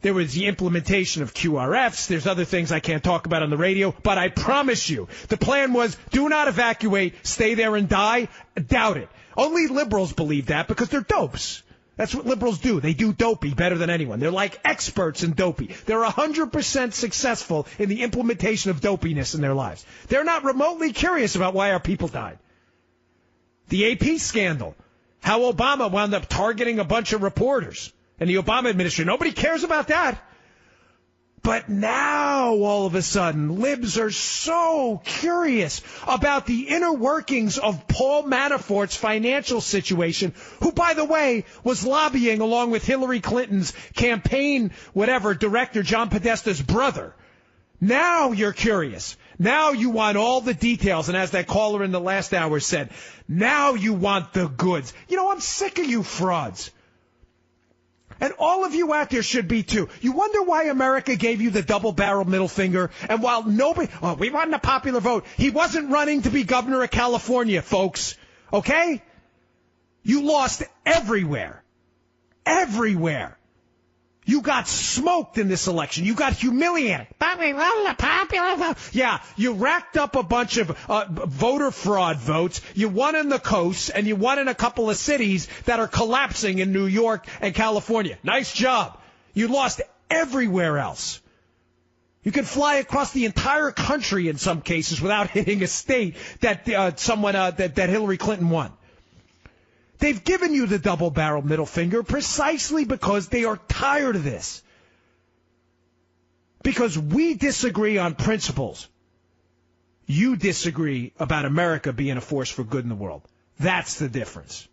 There was the implementation of QRFs. There's other things I can't talk about on the radio. But I promise you, the plan was, do not evacuate, stay there and die. Doubt it. Only liberals believe that because they're dopes. That's what liberals do. They do dopey better than anyone. They're like experts in dopey. They're 100% successful in the implementation of dopiness in their lives. They're not remotely curious about why our people died. The AP scandal. How Obama wound up targeting a bunch of reporters. And the Obama administration. Nobody cares about that. But now, all of a sudden, libs are so curious about the inner workings of Paul Manafort's financial situation, who, by the way, was lobbying along with Hillary Clinton's campaign, director, John Podesta's brother. Now you're curious. Now you want all the details. And as that caller in the last hour said, now you want the goods. You know, I'm sick of you frauds. And all of you out there should be too. You wonder why America gave you the double-barrel middle finger? And while we won the popular vote, he wasn't running to be governor of California, folks. Okay? You lost everywhere. Everywhere. You got smoked in this election. You got humiliated. Yeah, you racked up a bunch of voter fraud votes. You won in the coast, and you won in a couple of cities that are collapsing in New York and California. Nice job. You lost everywhere else. You can fly across the entire country in some cases without hitting a state that that Hillary Clinton won. They've given you the double-barrel middle finger precisely because they are tired of this. Because we disagree on principles. You disagree about America being a force for good in the world. That's the difference.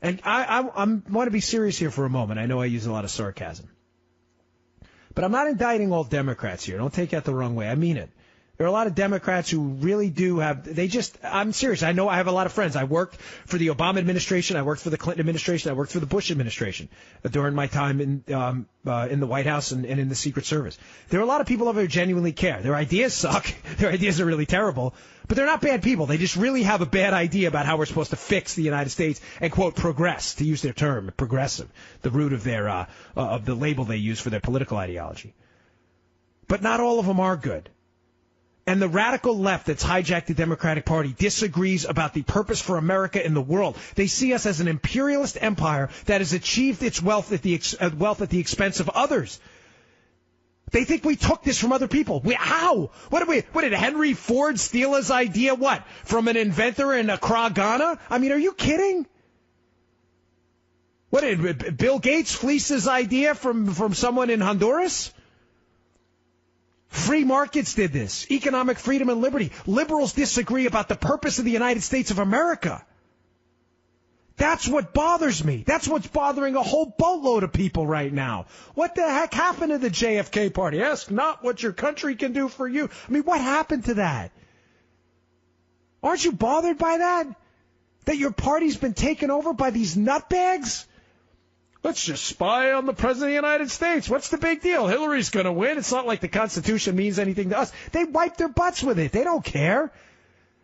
And I want to be serious here for a moment. I know I use a lot of sarcasm. But I'm not indicting all Democrats here. Don't take that the wrong way. I mean it. There are a lot of Democrats who really do I'm serious. I know I have a lot of friends. I worked for the Obama administration. I worked for the Clinton administration. I worked for the Bush administration during my time in the White House and in the Secret Service. There are a lot of people over there who genuinely care. Their ideas suck. Their ideas are really terrible. But they're not bad people. They just really have a bad idea about how we're supposed to fix the United States and, quote, progress, to use their term, progressive, the root of their of the label they use for their political ideology. But not all of them are good. And the radical left that's hijacked the Democratic Party disagrees about the purpose for America in the world. They see us as an imperialist empire that has achieved its wealth at the expense of others. They think we took this from other people. How? What did Henry Ford steal his idea? What? From an inventor in Accra, Ghana? I mean, are you kidding? What did Bill Gates fleece his idea from someone in Honduras? Free markets did this. Economic freedom and liberty. Liberals disagree about the purpose of the United States of America. That's what bothers me. That's what's bothering a whole boatload of people right now. What the heck happened to the JFK party? Ask not what your country can do for you. I mean, what happened to that? Aren't you bothered by that? That your party's been taken over by these nutbags? Let's just spy on the President of the United States. What's the big deal? Hillary's going to win. It's not like the Constitution means anything to us. They wipe their butts with it. They don't care.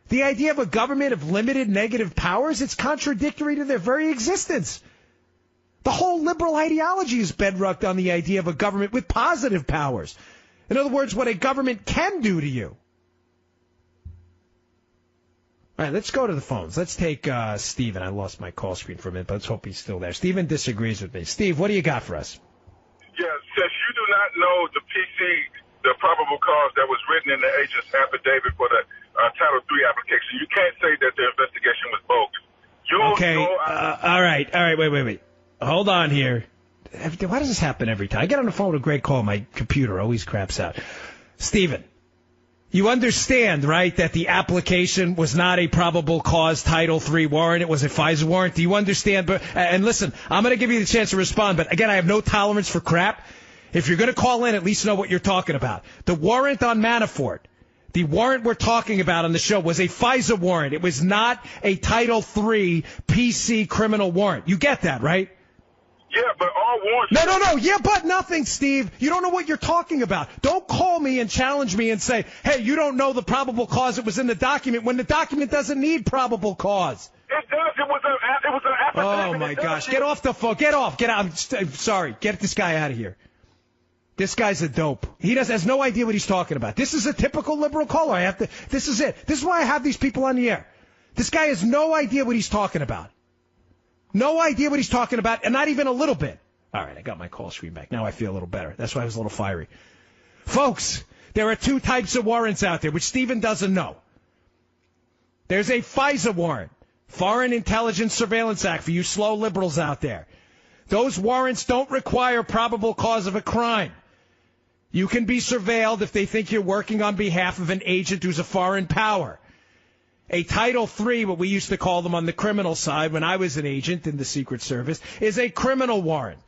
The idea of a government of limited negative powers, it's contradictory to their very existence. The whole liberal ideology is bedrocked on the idea of a government with positive powers. In other words, what a government can do to you. All right, let's go to the phones. Let's take Steven. I lost my call screen for a minute, but let's hope he's still there. Steven disagrees with me. Steve, what do you got for us? Yeah, since you do not know the the probable cause that was written in the agent's affidavit for the Title III application, you can't say that the investigation was bogus. All right, wait. Hold on here. Why does this happen every time? I get on the phone with a great call. My computer always craps out. Steven, You understand, right, that the application was not a probable cause Title III warrant. It was a FISA warrant. Do you understand? And listen, I'm going to give you the chance to respond, but again, I have no tolerance for crap. If you're going to call in, at least know what you're talking about. The warrant on Manafort, the warrant we're talking about on the show, was a FISA warrant. It was not a Title III PC criminal warrant. You get that, right? Yeah, but all warrants... No. Yeah, but nothing, Steve. You don't know what you're talking about. Don't call me and challenge me and say, hey, you don't know the probable cause that was in the document when the document doesn't need probable cause. It does. It was an affidavit. Oh, my gosh. Get off the phone. Get off. Get out. I'm sorry. Get this guy out of here. This guy's a dope. He has no idea what he's talking about. This is a typical liberal caller. This is it. This is why I have these people on the air. This guy has no idea what he's talking about. No idea what he's talking about, and not even a little bit. All right, I got my call screen back. Now I feel a little better. That's why I was a little fiery. Folks, there are two types of warrants out there, which Stephen doesn't know. There's a FISA warrant, Foreign Intelligence Surveillance Act, for you slow liberals out there. Those warrants don't require probable cause of a crime. You can be surveilled if they think you're working on behalf of an agent who's a foreign power. A Title III, what we used to call them on the criminal side when I was an agent in the Secret Service, is a criminal warrant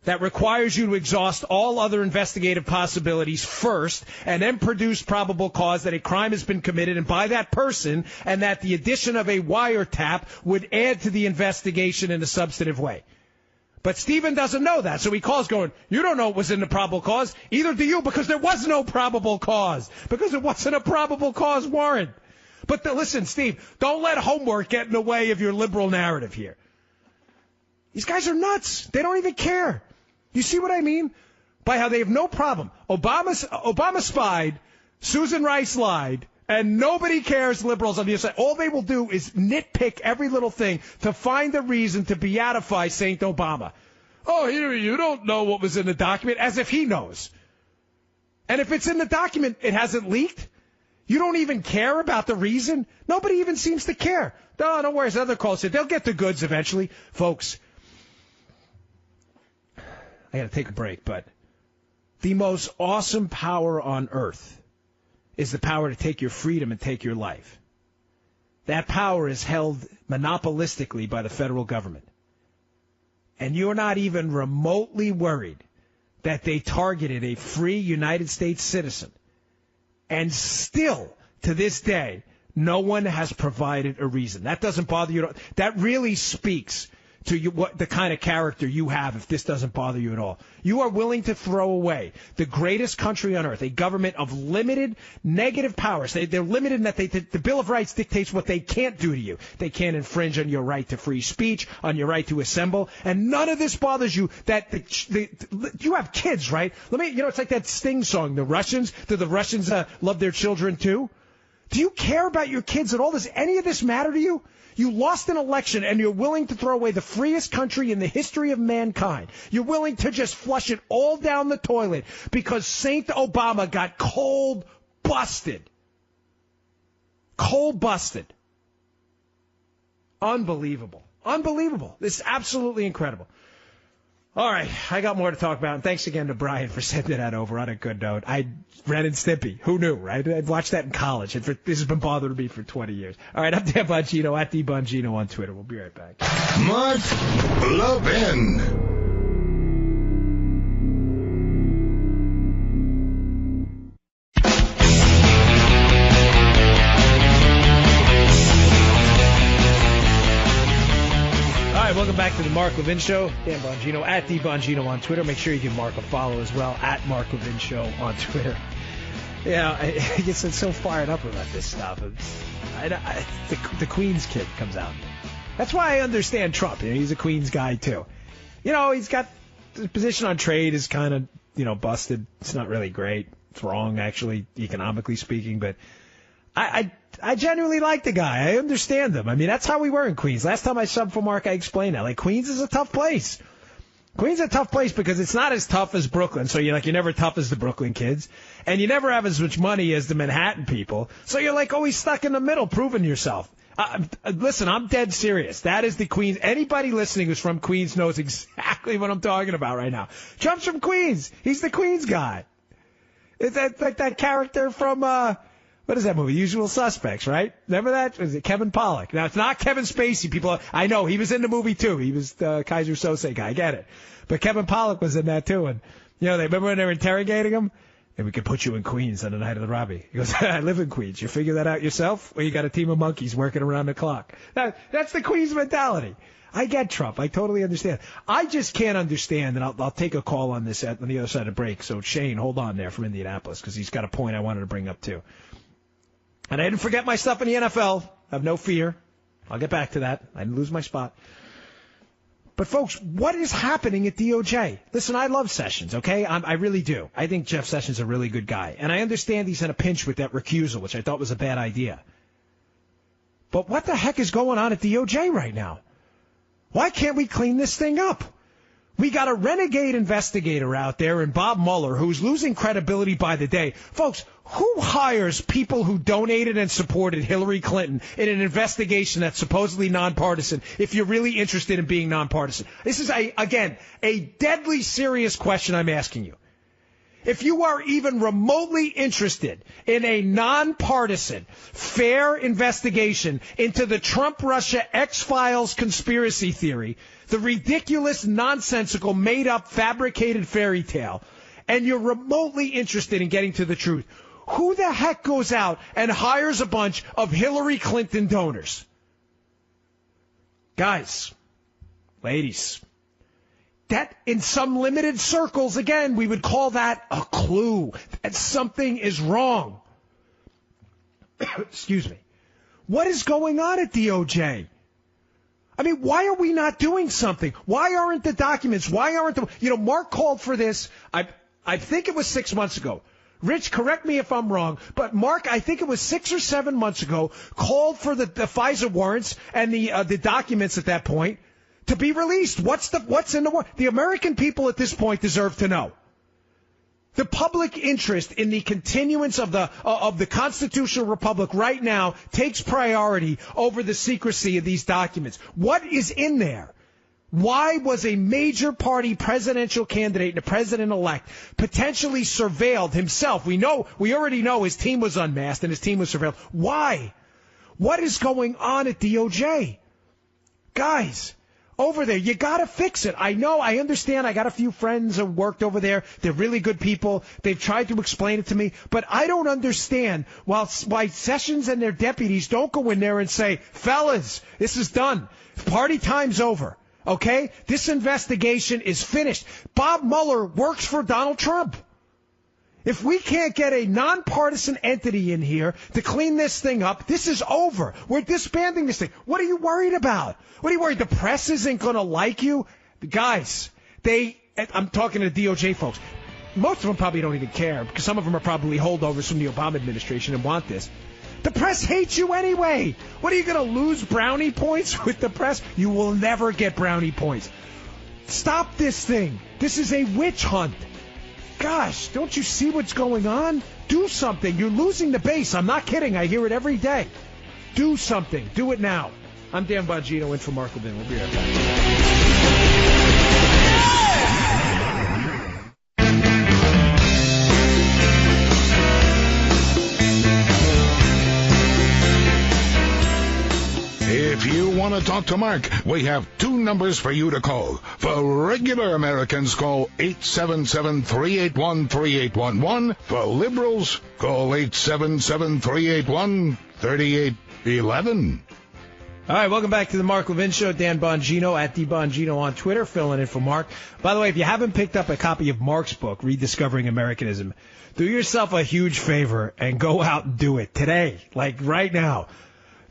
that requires you to exhaust all other investigative possibilities first and then produce probable cause that a crime has been committed and by that person, and that the addition of a wiretap would add to the investigation in a substantive way. But Stephen doesn't know that, so he calls going, you don't know what was in the probable cause. Either do you, because there was no probable cause, because it wasn't a probable cause warrant. But listen, Steve, don't let homework get in the way of your liberal narrative here. These guys are nuts. They don't even care. You see what I mean? By how they have no problem. Obama spied, Susan Rice lied, and nobody cares, liberals on the other side. All they will do is nitpick every little thing to find a reason to beatify Saint Obama. Oh, you don't know what was in the document, as if he knows. And if it's in the document, it hasn't leaked. You don't even care about the reason? Nobody even seems to care. No, don't worry, as other calls said, they'll get the goods eventually. Folks, I got to take a break, but the most awesome power on earth is the power to take your freedom and take your life. That power is held monopolistically by the federal government. And you're not even remotely worried that they targeted a free United States citizen. And still, to this day, no one has provided a reason. That doesn't bother you at all. That really speaks to you, what the kind of character you have if this doesn't bother you at all. You are willing to throw away the greatest country on earth, a government of limited negative powers. They're limited in that the Bill of Rights dictates what they can't do to you. They can't infringe on your right to free speech, on your right to assemble, and none of this bothers you. You have kids, right? It's like that Sting song, The Russians. Do the Russians love their children too? Do you care about your kids at all? Does any of this matter to you? You lost an election and you're willing to throw away the freest country in the history of mankind. You're willing to just flush it all down the toilet because Saint Obama got cold busted. Cold busted. Unbelievable. Unbelievable. This is absolutely incredible. All right, I got more to talk about. And thanks again to Brian for sending that over on a good note. Ren and Stimpy. Who knew, right? I watched that in college. This has been bothering me for 20 years. All right, I'm Dan Bongino, at DBongino on Twitter. We'll be right back. Mark Levin. Welcome back to the Mark Levin Show. Dan Bongino, at DBongino on Twitter. Make sure you give Mark a follow as well, at Mark Levin Show on Twitter. Yeah, I guess I'm so fired up about this stuff. The Queens kid comes out. That's why I understand Trump. He's a Queens guy, too. He's got his position on trade is kind of, busted. It's not really great. It's wrong, actually, economically speaking, but I genuinely like the guy. I understand him. I mean, that's how we were in Queens. Last time I subbed for Mark, I explained that. Queens is a tough place. Queens is a tough place because it's not as tough as Brooklyn. So you're never tough as the Brooklyn kids. And you never have as much money as the Manhattan people. So you're always stuck in the middle, proving yourself. Listen, I'm dead serious. That is the Queens. Anybody listening who's from Queens knows exactly what I'm talking about right now. Trump's from Queens. He's the Queens guy. It's that character from, What is that movie? Usual Suspects, right? Remember that? Was it Kevin Pollak? Now, it's not Kevin Spacey. I know, he was in the movie, too. He was the Kaiser Sose guy. I get it. But Kevin Pollak was in that, too. And, they remember when they were interrogating him? And we could put you in Queens on the night of the robbery. He goes, I live in Queens. You figure that out yourself? Or you got a team of monkeys working around the clock? That's the Queens mentality. I get Trump. I totally understand. I just can't understand, and I'll take a call on this on the other side of break. So, Shane, hold on there from Indianapolis, because he's got a point I wanted to bring up, too. And I didn't forget my stuff in the NFL. Have no fear. I'll get back to that. I didn't lose my spot. But, folks, what is happening at DOJ? Listen, I love Sessions, okay? I really do. I think Jeff Sessions is a really good guy. And I understand he's in a pinch with that recusal, which I thought was a bad idea. But what the heck is going on at DOJ right now? Why can't we clean this thing up? We got a renegade investigator out there in Bob Mueller who's losing credibility by the day. Folks, who hires people who donated and supported Hillary Clinton in an investigation that's supposedly nonpartisan if you're really interested in being nonpartisan? This is, again, a deadly serious question I'm asking you. If you are even remotely interested in a nonpartisan, fair investigation into the Trump-Russia X-Files conspiracy theory, the ridiculous, nonsensical, made-up, fabricated fairy tale, and you're remotely interested in getting to the truth, who the heck goes out and hires a bunch of Hillary Clinton donors? Guys, ladies, that in some limited circles, again, we would call that a clue that something is wrong. Excuse me. What is going on at DOJ? I mean, why are we not doing something? Why aren't the documents? Why aren't the... Mark called for this, I think it was 6 months ago. Rich, correct me if I'm wrong, but Mark, I think it was 6 or 7 months ago, called for the FISA warrants and the documents at that point to be released. What's in the warrant? The American people at this point deserve to know. The public interest in the continuance of the constitutional republic right now takes priority over the secrecy of these documents. What is in there? Why was a major party presidential candidate and a president-elect potentially surveilled himself? We already know his team was unmasked and his team was surveilled. Why? What is going on at DOJ? Guys, over there, you got to fix it. I know, I understand. I got a few friends who worked over there. They're really good people. They've tried to explain it to me. But I don't understand why Sessions and their deputies don't go in there and say, fellas, this is done. Party time's over. Okay? This investigation is finished. Bob Mueller works for Donald Trump. If we can't get a nonpartisan entity in here to clean this thing up, this is over. We're disbanding this thing. What are you worried about? What are you worried? The press isn't going to like you? Guys, I'm talking to DOJ folks. Most of them probably don't even care because some of them are probably holdovers from the Obama administration and want this. The press hates you anyway. What are you going to lose brownie points with the press? You will never get brownie points. Stop this thing. This is a witch hunt. Gosh, don't you see what's going on? Do something. You're losing the base. I'm not kidding. I hear it every day. Do something. Do it now. I'm Dan Bongino in for Mark Levin. We'll be right back. If you want to talk to Mark, we have two numbers for you to call. For regular Americans, call 877-381-3811. For liberals, call 877-381-3811. All right, welcome back to the Mark Levin Show. Dan Bongino at DBongino on Twitter, filling in for Mark. By the way, if you haven't picked up a copy of Mark's book, Rediscovering Americanism, do yourself a huge favor and go out and do it today, like right now.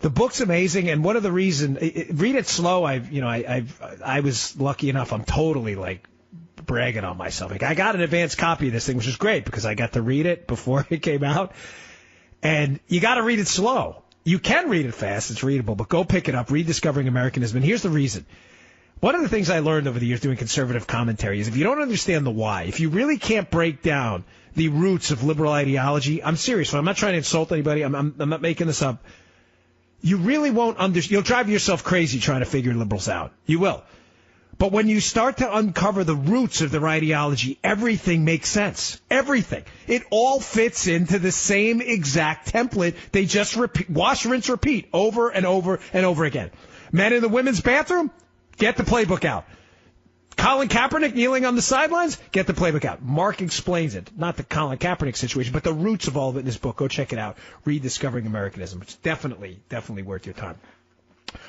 The book's amazing, and one of the reasons, read it slow. I was lucky enough. I'm totally like bragging on myself. Like, I got an advanced copy of this thing, which is great because I got to read it before it came out. And you got to read it slow. You can read it fast; it's readable, but go pick it up. Rediscovering Americanism. And here's the reason. One of the things I learned over the years doing conservative commentary is if you don't understand the why, if you really can't break down the roots of liberal ideology, I'm serious. I'm not trying to insult anybody. I'm not making this up. You really won't understand. You'll drive yourself crazy trying to figure liberals out. You will. But when you start to uncover the roots of their ideology, everything makes sense. Everything. It all fits into the same exact template. They just repeat, wash, rinse, repeat over and over and over again. Men in the women's bathroom, get the playbook out. Colin Kaepernick kneeling on the sidelines, get the playbook out. Mark explains it. Not the Colin Kaepernick situation, but the roots of all of it in his book. Go check it out. Read Discovering Americanism. It's definitely worth your time.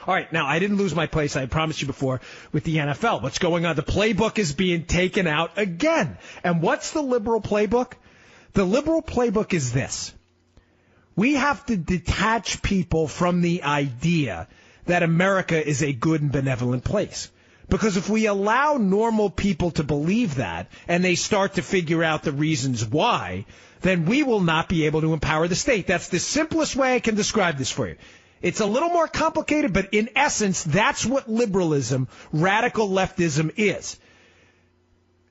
All right, now, I didn't lose my place, I promised you before, with the NFL. What's going on? The playbook is being taken out again. And what's the liberal playbook? The liberal playbook is this. We have to detach people from the idea that America is a good and benevolent place. Because if we allow normal people to believe that, and they start to figure out the reasons why, then we will not be able to empower the state. That's the simplest way I can describe this for you. It's a little more complicated, but in essence, that's what liberalism, radical leftism is.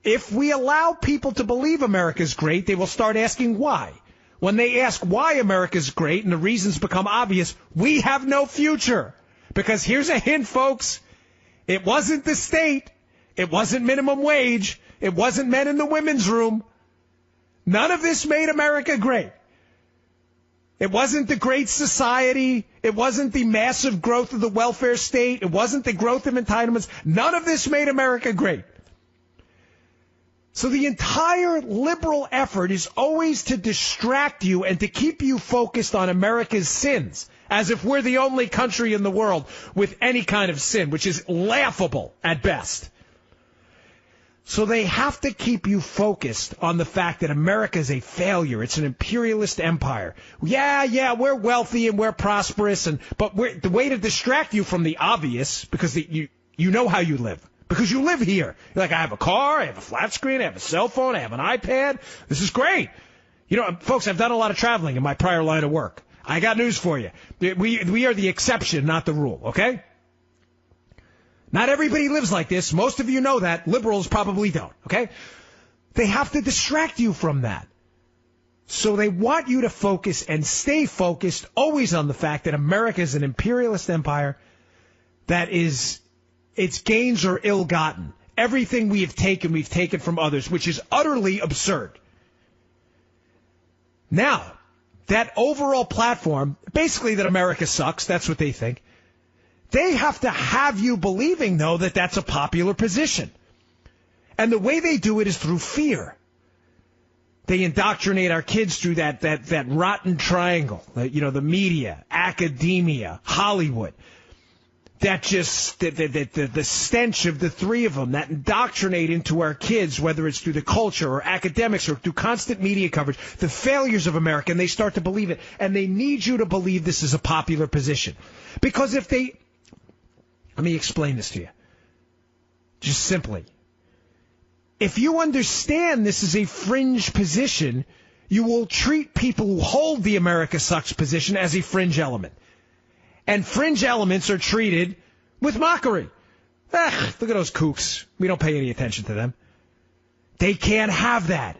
If we allow people to believe America's great, they will start asking why. When they ask why America's great and the reasons become obvious, we have no future. Because here's a hint, folks. It wasn't the state. It wasn't minimum wage. It wasn't men in the women's room. None of this made America great. It wasn't the Great Society. It wasn't the massive growth of the welfare state. It wasn't the growth of entitlements. None of this made America great. So the entire liberal effort is always to distract you and to keep you focused on America's sins, as if we're the only country in the world with any kind of sin, which is laughable at best. So they have to keep you focused on the fact that America is a failure. It's an imperialist empire. Yeah, we're wealthy and we're prosperous, but the way to distract you from the obvious, because you know how you live. Because you live here. You're like, I have a car, I have a flat screen, I have a cell phone, I have an iPad. This is great. You know, folks, I've done a lot of traveling in my prior line of work. I got news for you. We are the exception, not the rule, okay? Not everybody lives like this. Most of you know that. Liberals probably don't, okay? They have to distract you from that. So they want you to focus and stay focused always on the fact that America is an imperialist empire that is, its gains are ill-gotten. Everything we've taken from others, which is utterly absurd. Now, that overall platform, basically that America sucks, that's what they think. They have to have you believing, though, that that's a popular position. And the way they do it is through fear. They indoctrinate our kids through that rotten triangle, the media, academia, Hollywood. That just, the stench of the three of them, that indoctrinate into our kids, whether it's through the culture or academics or through constant media coverage, the failures of America, and they start to believe it. And they need you to believe this is a popular position. Because let me explain this to you. Just simply. If you understand this is a fringe position, you will treat people who hold the America sucks position as a fringe element. And fringe elements are treated with mockery. Look at those kooks. We don't pay any attention to them. They can't have that.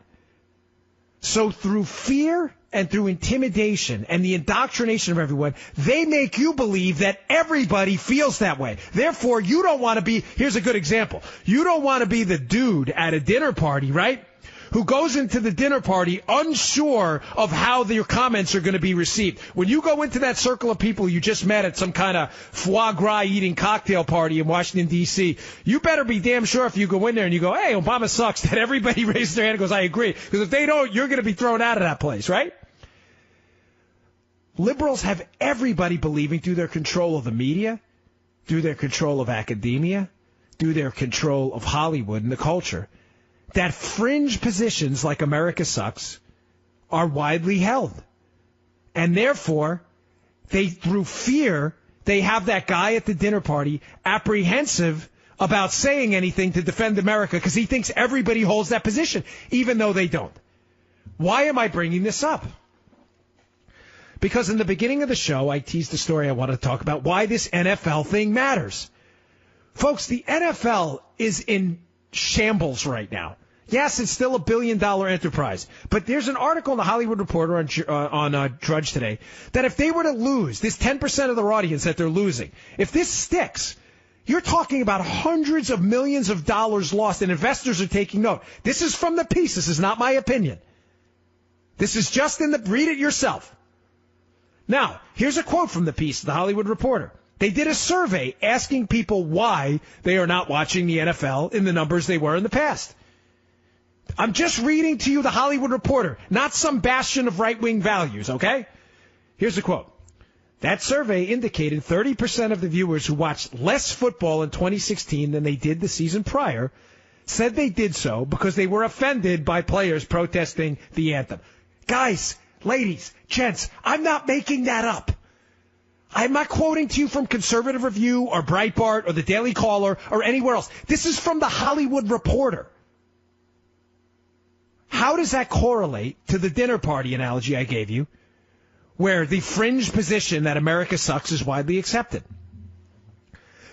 So through fear and through intimidation and the indoctrination of everyone, they make you believe that everybody feels that way. Therefore, you don't want to be, here's a good example. You don't want to be the dude at a dinner party, right? Who goes into the dinner party unsure of how your comments are going to be received. When you go into that circle of people you just met at some kind of foie gras eating cocktail party in Washington, D.C., you better be damn sure if you go in there and you go, hey, Obama sucks, that everybody raises their hand and goes, I agree. Because if they don't, you're going to be thrown out of that place, right? Liberals have everybody believing through their control of the media, through their control of academia, through their control of Hollywood and the culture, that fringe positions like America sucks are widely held. And therefore, through fear, they have that guy at the dinner party apprehensive about saying anything to defend America because he thinks everybody holds that position, even though they don't. Why am I bringing this up? Because in the beginning of the show, I teased the story I want to talk about, why this NFL thing matters. Folks, the NFL is in shambles right now. Yes, it's still $1 billion enterprise. But there's an article in the Hollywood Reporter on Drudge today that if they were to lose, this 10% of their audience that they're losing, if this sticks, You're talking about hundreds of millions of dollars lost, and investors are taking note. This is from the piece. This is not my opinion. This is just read it yourself. Now, here's a quote from the piece, The Hollywood Reporter. They did a survey asking people why they are not watching the NFL in the numbers they were in the past. I'm just reading to you The Hollywood Reporter, not some bastion of right-wing values, okay? Here's a quote. That survey indicated 30% of the viewers who watched less football in 2016 than they did the season prior said they did so because they were offended by players protesting the anthem. Guys, ladies, gents, I'm not making that up. I'm not quoting to you from Conservative Review or Breitbart or the Daily Caller or anywhere else. This is from The Hollywood Reporter. How does that correlate to the dinner party analogy I gave you, where the fringe position that America sucks is widely accepted?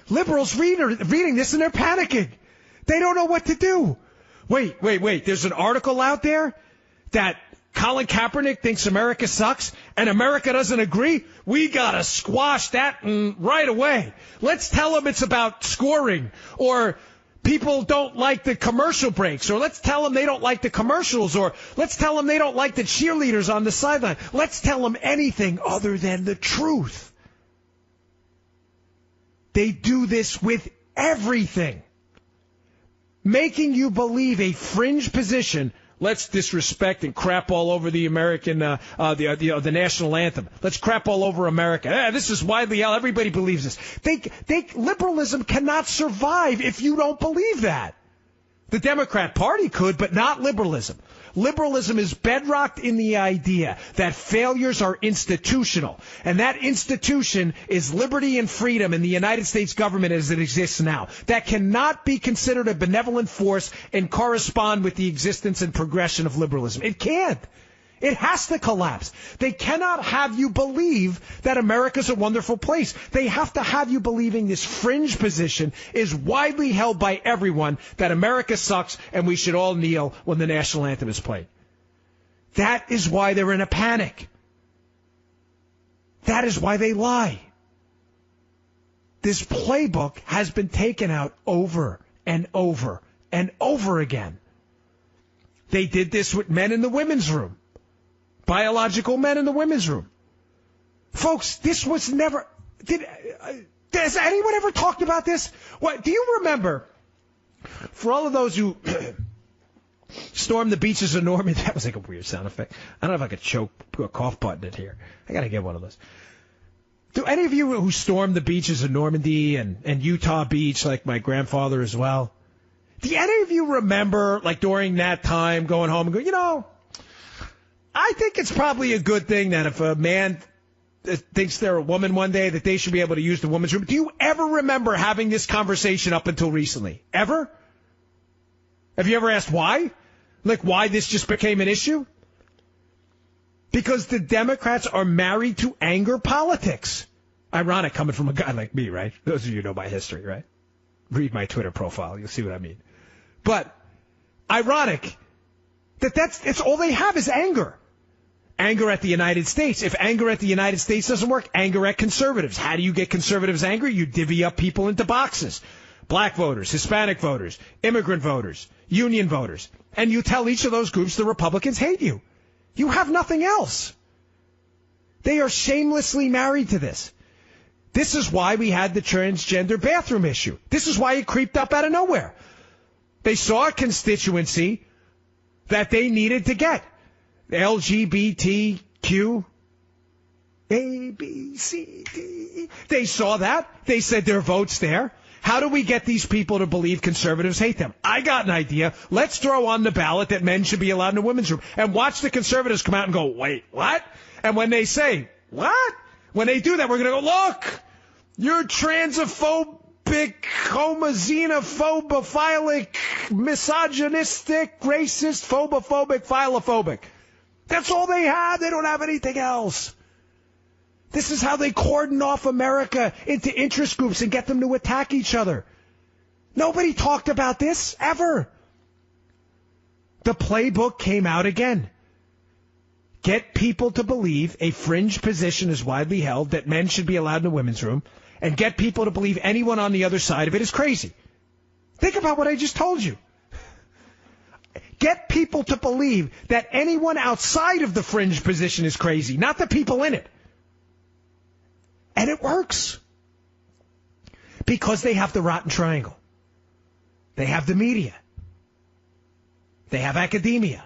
Liberals reading this and they're panicking. They don't know what to do. Wait. There's an article out there that Colin Kaepernick thinks America sucks and America doesn't agree. We got to squash that right away. Let's tell them it's about scoring, or people don't like the commercial breaks, or let's tell them they don't like the commercials, or let's tell them they don't like the cheerleaders on the sideline. Let's tell them anything other than the truth. They do this with everything, making you believe a fringe position. Let's disrespect and crap all over the American, the national anthem. Let's crap all over America. This is widely held. Everybody believes this. Liberalism cannot survive if you don't believe that. The Democrat Party could, but not liberalism. Liberalism is bedrocked in the idea that failures are institutional, and that institution is liberty and freedom in the United States government as it exists now. That cannot be considered a benevolent force and correspond with the existence and progression of liberalism. It can't. It has to collapse. They cannot have you believe that America's a wonderful place. They have to have you believing this fringe position is widely held by everyone, that America sucks and we should all kneel when the national anthem is played. That is why they're in a panic. That is why they lie. This playbook has been taken out over and over and over again. They did this with men in the women's room. Biological men in the women's room. Folks, this was never... Has anyone ever talked about this? What do you remember? For all of those who stormed the beaches of Normandy... That was like a weird sound effect. I don't know if I could put a cough button in here. I got to get one of those. Do any of you who stormed the beaches of Normandy and Utah Beach, like my grandfather as well, do any of you remember, like during that time, going home and going, I think it's probably a good thing that if a man thinks they're a woman one day, that they should be able to use the woman's room. Do you ever remember having this conversation up until recently? Ever? Have you ever asked why? Like why this just became an issue? Because the Democrats are married to anger politics. Ironic coming from a guy like me, right? Those of you who know my history, right? Read my Twitter profile. You'll see what I mean. But ironic it's all they have is anger. Anger at the United States. If anger at the United States doesn't work, anger at conservatives. How do you get conservatives angry? You divvy up people into boxes. Black voters, Hispanic voters, immigrant voters, union voters. And you tell each of those groups the Republicans hate you. You have nothing else. They are shamelessly married to this. This is why we had the transgender bathroom issue. This is why it creeped up out of nowhere. They saw a constituency that they needed to get. LGBTQ, A, B, C, D. They saw that. They said their vote's there. How do we get these people to believe conservatives hate them? I got an idea. Let's throw on the ballot that men should be allowed in the women's room. And watch the conservatives come out and go, wait, what? And when they say, what? When they do that, we're going to go, look, you're transphobic, homoxenophobic, misogynistic, racist, phobophobic, philophobic. That's all they have. They don't have anything else. This is how they cordon off America into interest groups and get them to attack each other. Nobody talked about this ever. The playbook came out again. Get people to believe a fringe position is widely held, that men should be allowed in the women's room, and get people to believe anyone on the other side of it is crazy. Think about what I just told you. Get people to believe that anyone outside of the fringe position is crazy, not the people in it. And it works. Because they have the rotten triangle. They have the media. They have academia.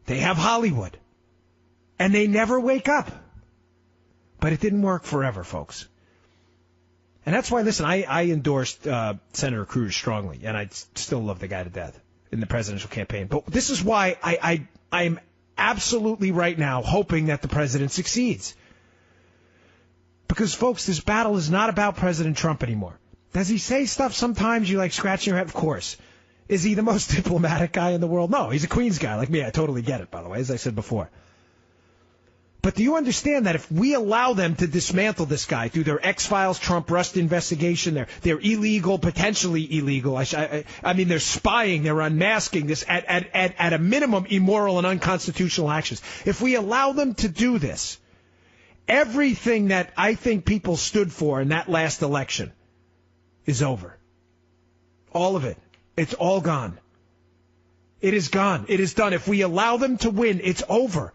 They have Hollywood. And they never wake up. But it didn't work forever, folks. And that's why, listen, I endorsed Senator Cruz strongly, and I still love the guy to death in the presidential campaign. But this is why I am absolutely right now hoping that the president succeeds. Because, folks, this battle is not about President Trump anymore. Does he say stuff sometimes you like scratching your head? Of course. Is he the most diplomatic guy in the world? No, he's a Queens guy like me. I totally get it, by the way, as I said before. But do you understand that if we allow them to dismantle this guy through their X-Files, Trump Rust investigation, they're illegal, potentially illegal. I mean, they're spying, they're unmasking this at a minimum immoral and unconstitutional actions. If we allow them to do this, everything that I think people stood for in that last election is over. All of it. It's all gone. It is gone. It is done. If we allow them to win, it's over.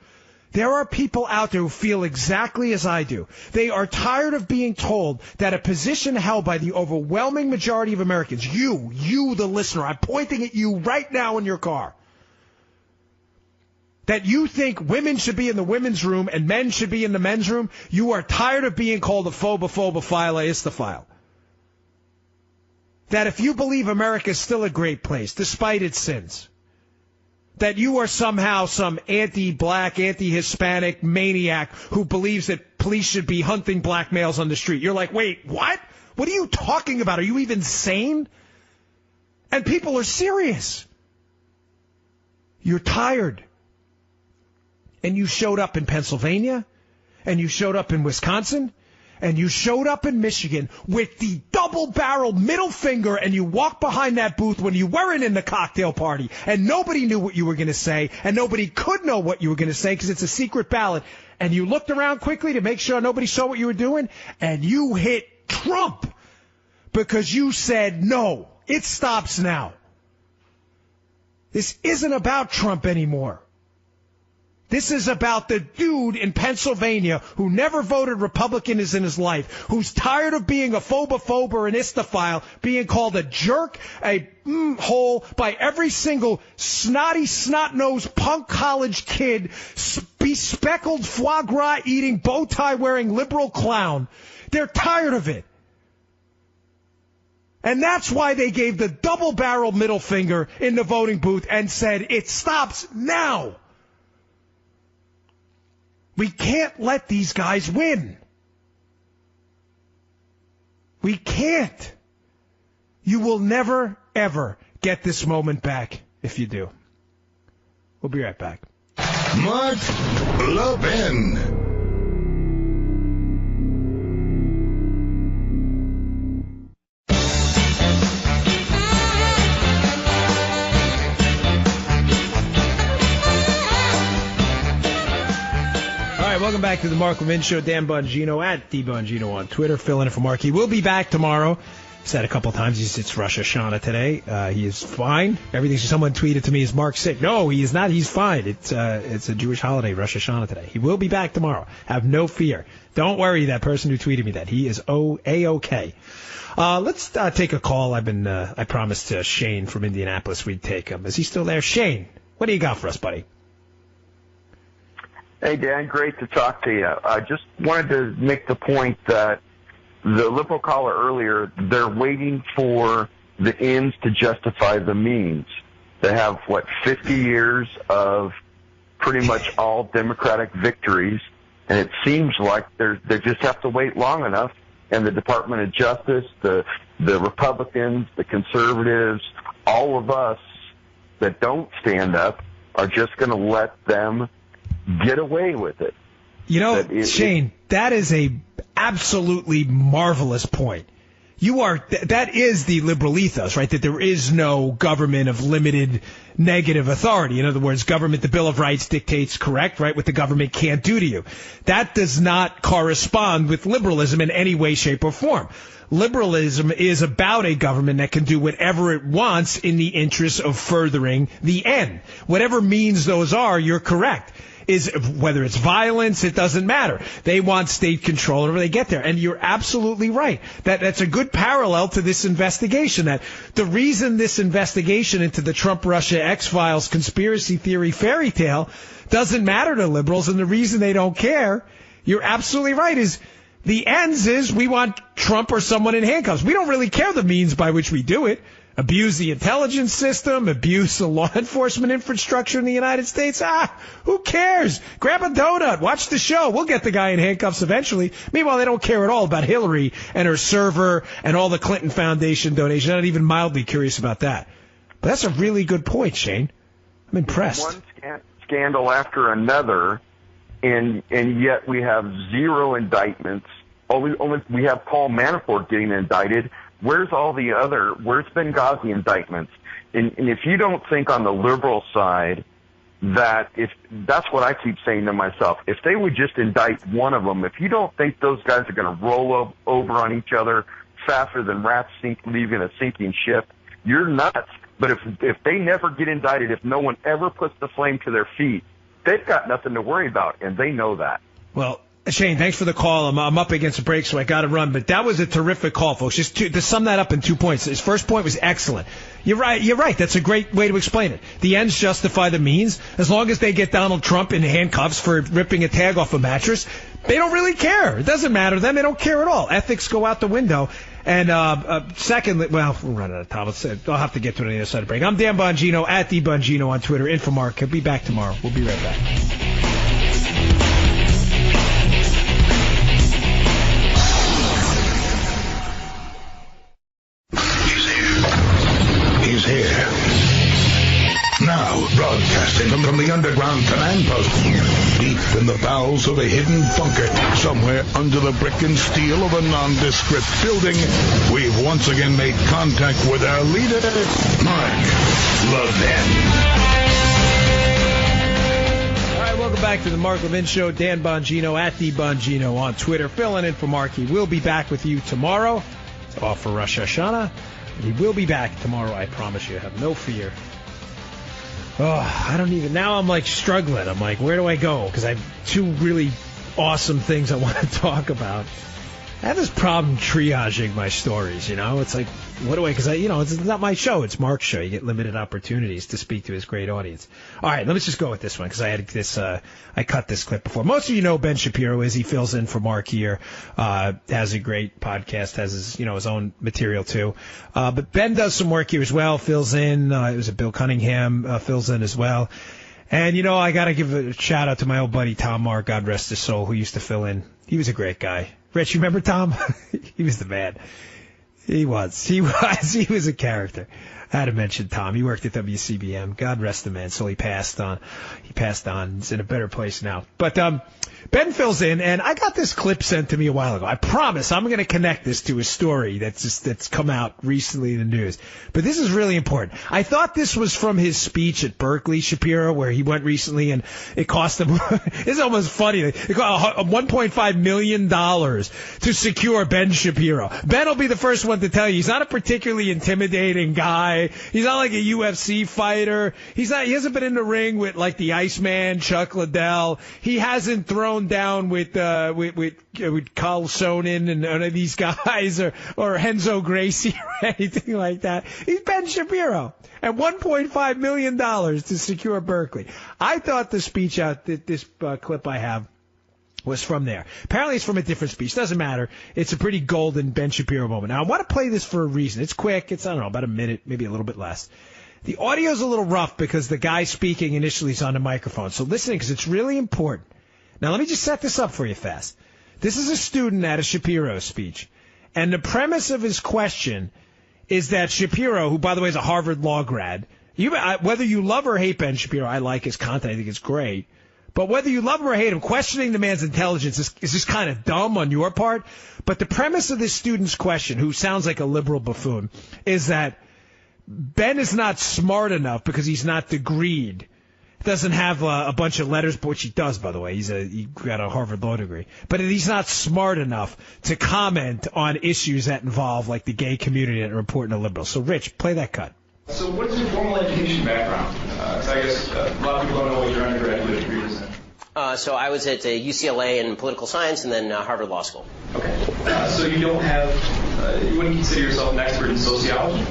There are people out there who feel exactly as I do. They are tired of being told that a position held by the overwhelming majority of Americans, you the listener, I'm pointing at you right now in your car, that you think women should be in the women's room and men should be in the men's room. You are tired of being called a phobophobophile, istophile. That if you believe America is still a great place, despite its sins, that you are somehow some anti-black, anti-Hispanic maniac who believes that police should be hunting black males on the street. You're like, wait, what? What are you talking about? Are you even sane? And people are serious. You're tired. And you showed up in Pennsylvania, and you showed up in Wisconsin, and you showed up in Michigan with the double-barreled middle finger, and you walked behind that booth when you weren't in the cocktail party, and nobody knew what you were going to say, and nobody could know what you were going to say because it's a secret ballot, and you looked around quickly to make sure nobody saw what you were doing, and you hit Trump because you said, no, it stops now. This isn't about Trump anymore. This is about the dude in Pennsylvania who never voted Republican in his life, who's tired of being a phobophobe or an istophile, being called a jerk, a hole by every single snotty, snot-nosed punk college kid, bespeckled foie gras eating, bow tie wearing liberal clown. They're tired of it. And that's why they gave the double-barreled middle finger in the voting booth and said, it stops now. We can't let these guys win. We can't. You will never, ever get this moment back if you do. We'll be right back. Mark Levin. Welcome back to the Mark Levin Show. Dan Bongino at DBongino on Twitter. Filling in for Mark. He will be back tomorrow. Said a couple times it's Rosh Hashanah today. He is fine. Everything someone tweeted to me is Mark sick. No, he is not. He's fine. It's a Jewish holiday, Rosh Hashanah today. He will be back tomorrow. Have no fear. Don't worry, that person who tweeted me that. He is A-OK. Let's take a call. I promised to Shane from Indianapolis we'd take him. Is he still there? Shane, what do you got for us, buddy? Hey, Dan, great to talk to you. I just wanted to make the point that the liberal caller earlier, they're waiting for the ends to justify the means. They have, 50 years of pretty much all Democratic victories, and it seems like they just have to wait long enough, and the Department of Justice, the Republicans, the conservatives, all of us that don't stand up are just going to let them get away with it. You know, Shane, that is a absolutely marvelous point. that is the liberal ethos, right? That there is no government of limited negative authority. In other words, government, the Bill of Rights dictates, correct, right? What the government can't do to you. That does not correspond with liberalism in any way, shape, or form. Liberalism is about a government that can do whatever it wants in the interest of furthering the end. Whatever means those are, you're correct. Whether it's violence, it doesn't matter. They want state control whenever they get there. And you're absolutely right. That's a good parallel to this investigation. That the reason this investigation into the Trump-Russia X-Files conspiracy theory fairy tale doesn't matter to liberals, and the reason they don't care, you're absolutely right, is the ends is we want Trump or someone in handcuffs. We don't really care the means by which we do it. Abuse the intelligence system, abuse the law enforcement infrastructure in the United States. Who cares? Grab a donut, watch the show. We'll get the guy in handcuffs eventually. Meanwhile, they don't care at all about Hillary and her server and all the Clinton Foundation donations. They're not even mildly curious about that. But that's a really good point, Shane. I'm impressed. One scandal after another, and yet we have zero indictments. We have Paul Manafort getting indicted. Where's Benghazi indictments? And if you don't think on the liberal side that that's what I keep saying to myself, if they would just indict one of them, if you don't think those guys are going to roll over on each other faster than rats leaving a sinking ship, you're nuts. But if they never get indicted, if no one ever puts the flame to their feet, they've got nothing to worry about, and they know that. Well, Shane, thanks for the call. I'm up against a break, so I got to run. But that was a terrific call, folks. Just to sum that up in 2 points. His first point was excellent. You're right. That's a great way to explain it. The ends justify the means. As long as they get Donald Trump in handcuffs for ripping a tag off a mattress, they don't really care. It doesn't matter to them. They don't care at all. Ethics go out the window. And secondly, well, we're running out of time. I'll have to get to it on the other side of the break. I'm Dan Bongino, at @DBongino on Twitter. In for Mark. He'll be back tomorrow. We'll be right back. He's here. Now, broadcasting from the underground command post, deep in the bowels of a hidden bunker, somewhere under the brick and steel of a nondescript building, we've once again made contact with our leader, Mark Levin. All right, welcome back to the Mark Levin Show. Dan Bongino, at @DBongino on Twitter, filling in for Mark. He will be back with you tomorrow. It's off for Rosh Hashanah. He will be back tomorrow, I promise you. Have no fear. Oh, now I'm like struggling. I'm like, where do I go? Because I have two really awesome things I want to talk about. I have this problem triaging my stories, It's like, what do I, because it's not my show, it's Mark's show. You get limited opportunities to speak to his great audience. All right, let's just go with this one, because I had this, I cut this clip before. Most of you know Ben Shapiro is. He fills in for Mark here, has a great podcast, has his, his own material too. But Ben does some work here as well, fills in, it was Bill Cunningham, fills in as well. And, I got to give a shout out to my old buddy Tom Marr, God rest his soul, who used to fill in. He was a great guy. Rich, you remember Tom? He was the man. He was a character. I had to mention Tom. He worked at WCBM. God rest the man. So he passed on. He's in a better place now. But Ben fills in, and I got this clip sent to me a while ago. I promise I'm going to connect this to a story that's come out recently in the news. But this is really important. I thought this was from his speech at Berkeley, Shapiro, where he went recently, and it cost him. It's almost funny. It cost $1.5 million to secure Ben Shapiro. Ben will be the first one to tell you he's not a particularly intimidating guy. He's not like a UFC fighter. He hasn't been in the ring with like the Iceman, Chuck Liddell. He hasn't thrown down with Carl Sonnen and none of these guys or Renzo Gracie or anything like that. He's Ben Shapiro at $1.5 million to secure Berkeley. I thought the speech this clip I have was from there. Apparently it's from a different speech. Doesn't matter. It's a pretty golden Ben Shapiro moment. Now, I want to play this for a reason. It's quick. It's, about a minute, maybe a little bit less. The audio's a little rough because the guy speaking initially is on the microphone. So listen, because it's really important. Now, let me just set this up for you fast. This is a student at a Shapiro speech. And the premise of his question is that Shapiro, who, by the way, is a Harvard law grad, whether you love or hate Ben Shapiro, I like his content. I think it's great. But whether you love him or hate him, questioning the man's intelligence is just kind of dumb on your part. But the premise of this student's question, who sounds like a liberal buffoon, is that Ben is not smart enough because he's not degreed. Doesn't have a bunch of letters, which he does, by the way. He got a Harvard law degree. But he's not smart enough to comment on issues that involve, like, the gay community that are important to liberals. So, Rich, play that cut. So what is your formal education background? So I guess a lot of people don't know what your undergraduate degree is in. So I was at UCLA in political science and then Harvard Law School. Okay. So you don't have, you wouldn't consider yourself an expert in sociology?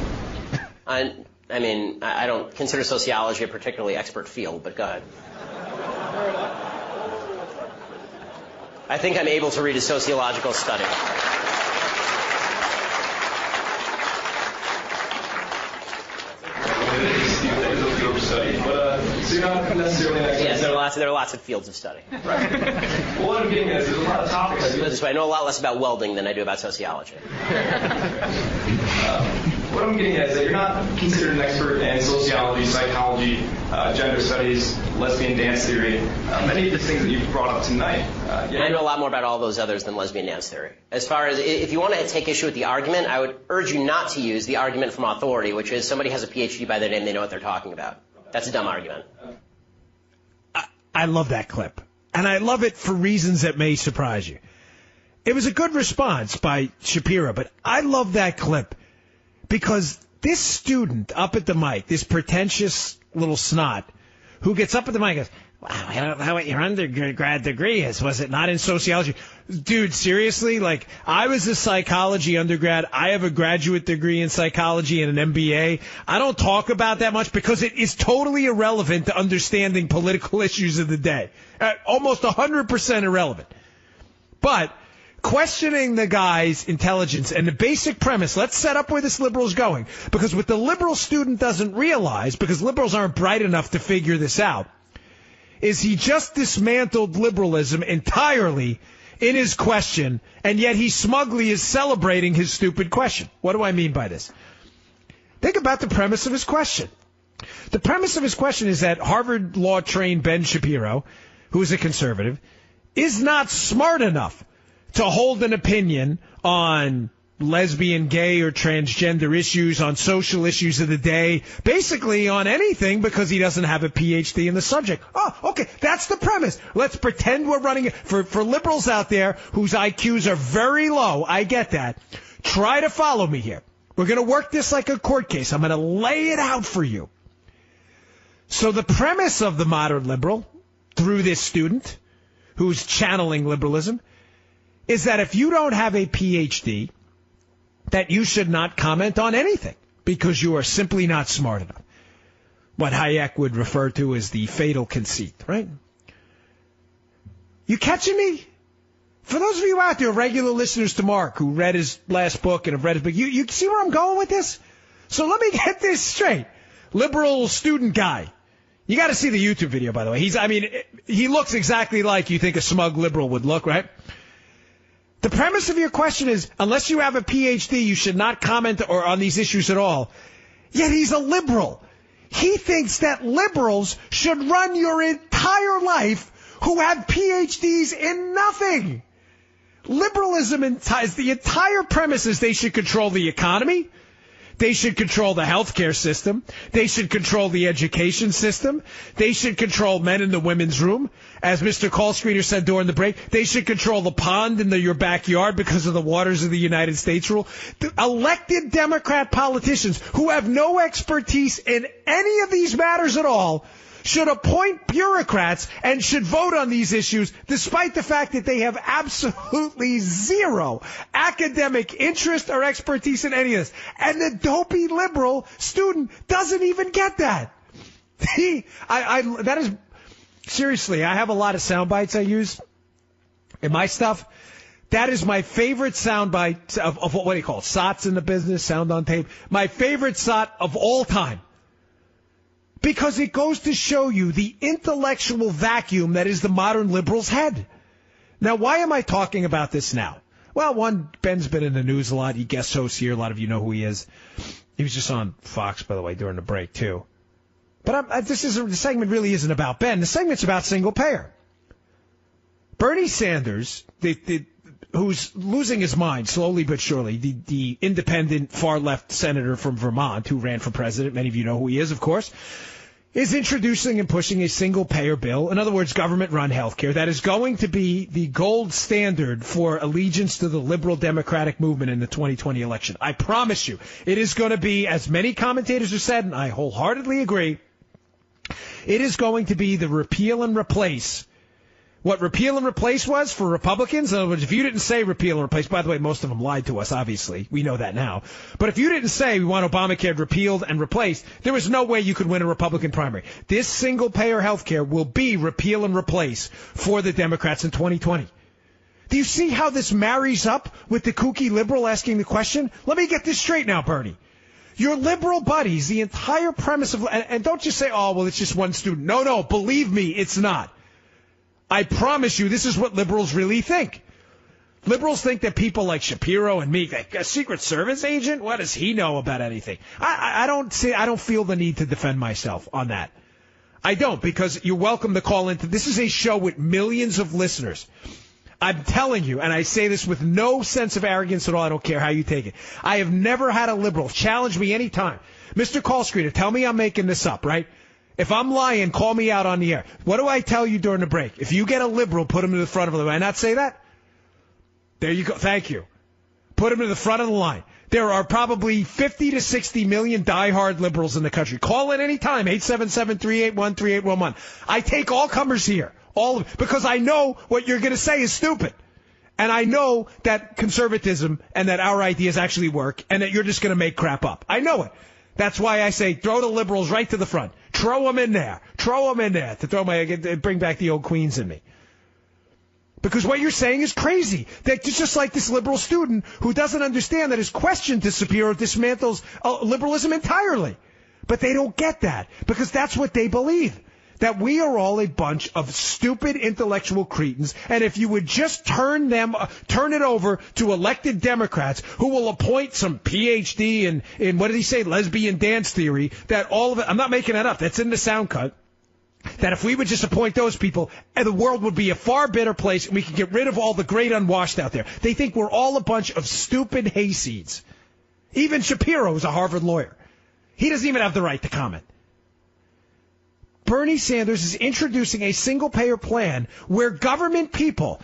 I mean, I don't consider sociology a particularly expert field, but go ahead. I think I'm able to read a sociological study. So you're not necessarily an expert. Yes, there are lots of fields of study. Right. Well, what I'm getting at is there's a lot of topics. This way, I know a lot less about welding than I do about sociology. What I'm getting at is that you're not considered an expert in sociology, psychology, gender studies, lesbian dance theory, many of the things that you've brought up tonight. I know a lot more about all those others than lesbian dance theory. As far as, if you want to take issue with the argument, I would urge you not to use the argument from authority, which is somebody has a PhD by their name, they know what they're talking about. That's a dumb argument. I love that clip. And I love it for reasons that may surprise you. It was a good response by Shapiro, but I love that clip because this student up at the mic, this pretentious little snot, who gets up at the mic and goes, wow, I don't know what your undergrad degree is. Was it not in sociology? Dude, seriously? Like, I was a psychology undergrad. I have a graduate degree in psychology and an MBA. I don't talk about that much because it is totally irrelevant to understanding political issues of the day. Almost 100% irrelevant. But questioning the guy's intelligence and the basic premise, let's set up where this liberal's going. Because what the liberal student doesn't realize, because liberals aren't bright enough to figure this out, is he just dismantled liberalism entirely in his question, and yet he smugly is celebrating his stupid question. What do I mean by this? Think about the premise of his question. The premise of his question is that Harvard law-trained Ben Shapiro, who is a conservative, is not smart enough to hold an opinion on lesbian, gay, or transgender issues, on social issues of the day, basically on anything, because he doesn't have a PhD in the subject. Oh, okay, that's the premise. Let's pretend we're running it. For liberals out there whose IQs are very low, I get that. Try to follow me here. We're going to work this like a court case. I'm going to lay it out for you. So the premise of the modern liberal, through this student who's channeling liberalism, is that if you don't have a PhD, that you should not comment on anything because you are simply not smart enough. What Hayek would refer to as the fatal conceit, right? You catching me? For those of you out there, regular listeners to Mark, who read his last book and have read his book, you see where I'm going with this? So let me get this straight. Liberal student guy. You got to see the YouTube video, by the way. He looks exactly like you think a smug liberal would look, right? The premise of your question is, unless you have a PhD, you should not comment or on these issues at all. Yet he's a liberal. He thinks that liberals should run your entire life who have PhDs in nothing. Liberalism is the entire premise is they should control the economy. They should control the healthcare system. They should control the education system. They should control men in the women's room. As Mr. Call Screener said during the break, they should control the pond in your backyard because of the waters of the United States rule. The elected Democrat politicians who have no expertise in any of these matters at all should appoint bureaucrats and should vote on these issues despite the fact that they have absolutely zero academic interest or expertise in any of this. And the dopey liberal student doesn't even get that. That is, seriously, I have a lot of sound bites I use in my stuff. That is my favorite sound bite of what do you call it? SOTs in the business, sound on tape. My favorite SOT of all time. Because it goes to show you the intellectual vacuum that is the modern liberal's head. Now, why am I talking about this now? Well, one, Ben's been in the news a lot. He guest hosts here. A lot of you know who he is. He was just on Fox, by the way, during the break, too. But the segment really isn't about Ben. The segment's about single payer. Bernie Sanders, who's losing his mind slowly but surely, the independent far-left senator from Vermont who ran for president, many of you know who he is, of course, is introducing and pushing a single-payer bill, in other words, government-run health care, that is going to be the gold standard for allegiance to the liberal democratic movement in the 2020 election. I promise you, it is going to be, as many commentators have said, and I wholeheartedly agree, it is going to be the repeal and replace. What repeal and replace was for Republicans, in other words, if you didn't say repeal and replace, by the way, most of them lied to us, obviously. We know that now. But if you didn't say we want Obamacare repealed and replaced, there was no way you could win a Republican primary. This single-payer health care will be repeal and replace for the Democrats in 2020. Do you see how this marries up with the kooky liberal asking the question? Let me get this straight now, Bernie. Your liberal buddies, the entire premise of, and don't just say, oh, well, it's just one student. No, believe me, it's not. I promise you, this is what liberals really think. Liberals think that people like Shapiro and me, like a Secret Service agent, what does he know about anything? I don't feel the need to defend myself on that. I don't, because you're welcome to call into. This is a show with millions of listeners. I'm telling you, and I say this with no sense of arrogance at all. I don't care how you take it. I have never had a liberal challenge me any time. Mr. Call Screener, tell me I'm making this up, right? If I'm lying, call me out on the air. What do I tell you during the break? If you get a liberal, put him to the front of the line. Did I not say that? There you go. Thank you. Put him to the front of the line. There are probably 50 to 60 million diehard liberals in the country. Call in any time, 877-381-3811. I take all comers here, all of it, because I know what you're going to say is stupid. And I know that conservatism and that our ideas actually work and that you're just going to make crap up. I know it. That's why I say throw the liberals right to the front. Throw them in there. To bring back the old queens in me. Because what you're saying is crazy. That just like this liberal student who doesn't understand that his question to Shapiro dismantles liberalism entirely. But they don't get that because that's what they believe. That we are all a bunch of stupid intellectual cretins, and if you would just turn it over to elected Democrats who will appoint some PhD in what did he say, lesbian dance theory, that all of it, I'm not making that up, that's in the sound cut, that if we would just appoint those people, the world would be a far better place, and we could get rid of all the great unwashed out there. They think we're all a bunch of stupid hayseeds. Even Shapiro is a Harvard lawyer. He doesn't even have the right to comment. Bernie Sanders is introducing a single-payer plan where government people,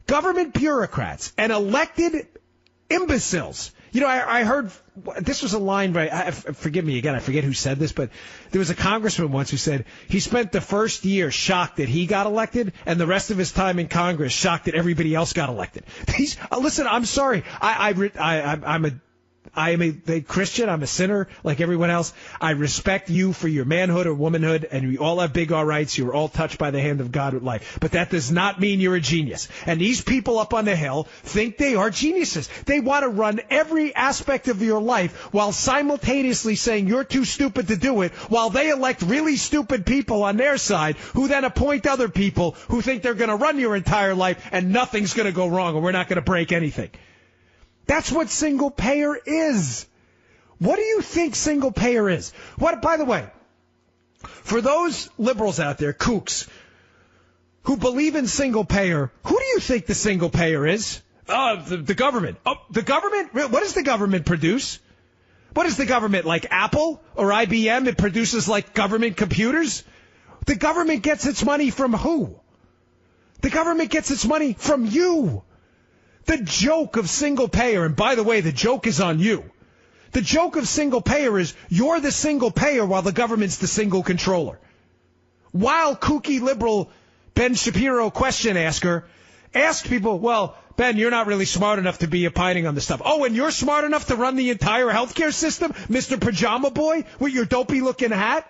government bureaucrats, and elected imbeciles. You know, I heard, this was a line, forgive me again, I forget who said this, but there was a congressman once who said he spent the first year shocked that he got elected and the rest of his time in Congress shocked that everybody else got elected. Listen, I'm sorry. I am a Christian. I'm a sinner like everyone else. I respect you for your manhood or womanhood, and we all have big R rights. You are all touched by the hand of God with life. But that does not mean you're a genius. And these people up on the Hill think they are geniuses. They want to run every aspect of your life while simultaneously saying you're too stupid to do it, while they elect really stupid people on their side who then appoint other people who think they're going to run your entire life and nothing's going to go wrong or we're not going to break anything. That's what single payer is. What do you think single payer is? What, by the way, for those liberals out there, kooks, who believe in single payer, who do you think the single payer is? The government. Oh, the government? What does the government produce? What is the government, like Apple or IBM? It produces like government computers? The government gets its money from who? The government gets its money from you. The joke of single payer, and by the way, the joke is on you. The joke of single payer is you're the single payer while the government's the single controller. While kooky liberal Ben Shapiro question asker asked people, well, Ben, you're not really smart enough to be opining on this stuff. Oh, and you're smart enough to run the entire healthcare system, Mr. Pajama Boy, with your dopey looking hat?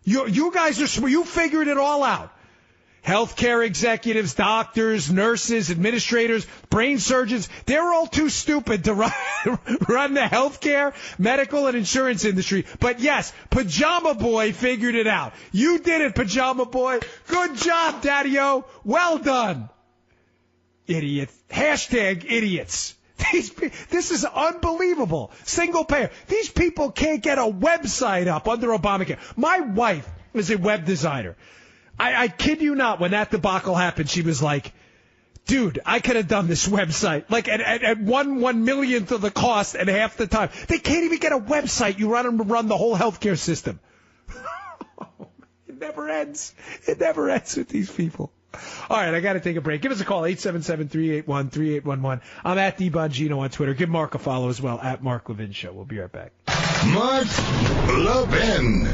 You guys are, you figured it all out. Healthcare executives, doctors, nurses, administrators, brain surgeons, they're all too stupid to run the healthcare, medical, and insurance industry. But yes, Pajama Boy figured it out. You did it, Pajama Boy. Good job, Daddy-O. Well done. Idiot. Hashtag idiots. This is unbelievable. Single payer. These people can't get a website up under Obamacare. My wife is a web designer. I kid you not, when that debacle happened, she was like, dude, I could have done this website like at 1/1,000,000th of the cost and half the time. They can't even get a website. You run the whole healthcare system. It never ends. It never ends with these people. All right, I got to take a break. Give us a call, 877-381-3811. I'm at DBongino on Twitter. Give Mark a follow as well, at Mark Levin Show. We'll be right back. Mark Levin.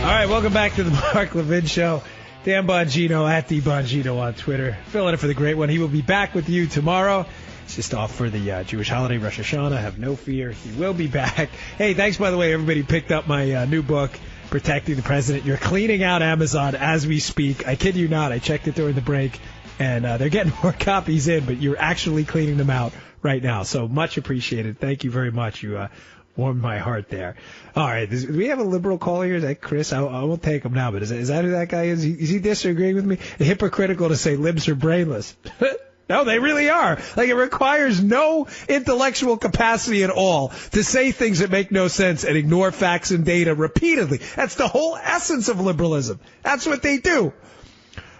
All right, welcome back to the Mark Levin Show. Dan Bongino at DBongino on Twitter. Filling in for the great one. He will be back with you tomorrow. He's just off for the Jewish holiday, Rosh Hashanah. Have no fear. He will be back. Hey, thanks, by the way, everybody picked up my new book, Protecting the President. You're cleaning out Amazon as we speak. I kid you not. I checked it during the break, and they're getting more copies in, but you're actually cleaning them out right now. So much appreciated. Thank you very much. You warmed my heart there. All right, do we have a liberal caller here? Is that Chris? I won't take him now, but is that who that guy is? Is he disagreeing with me? Hypocritical to say libs are brainless. No, they really are. Like, it requires no intellectual capacity at all to say things that make no sense and ignore facts and data repeatedly. That's the whole essence of liberalism. That's what they do.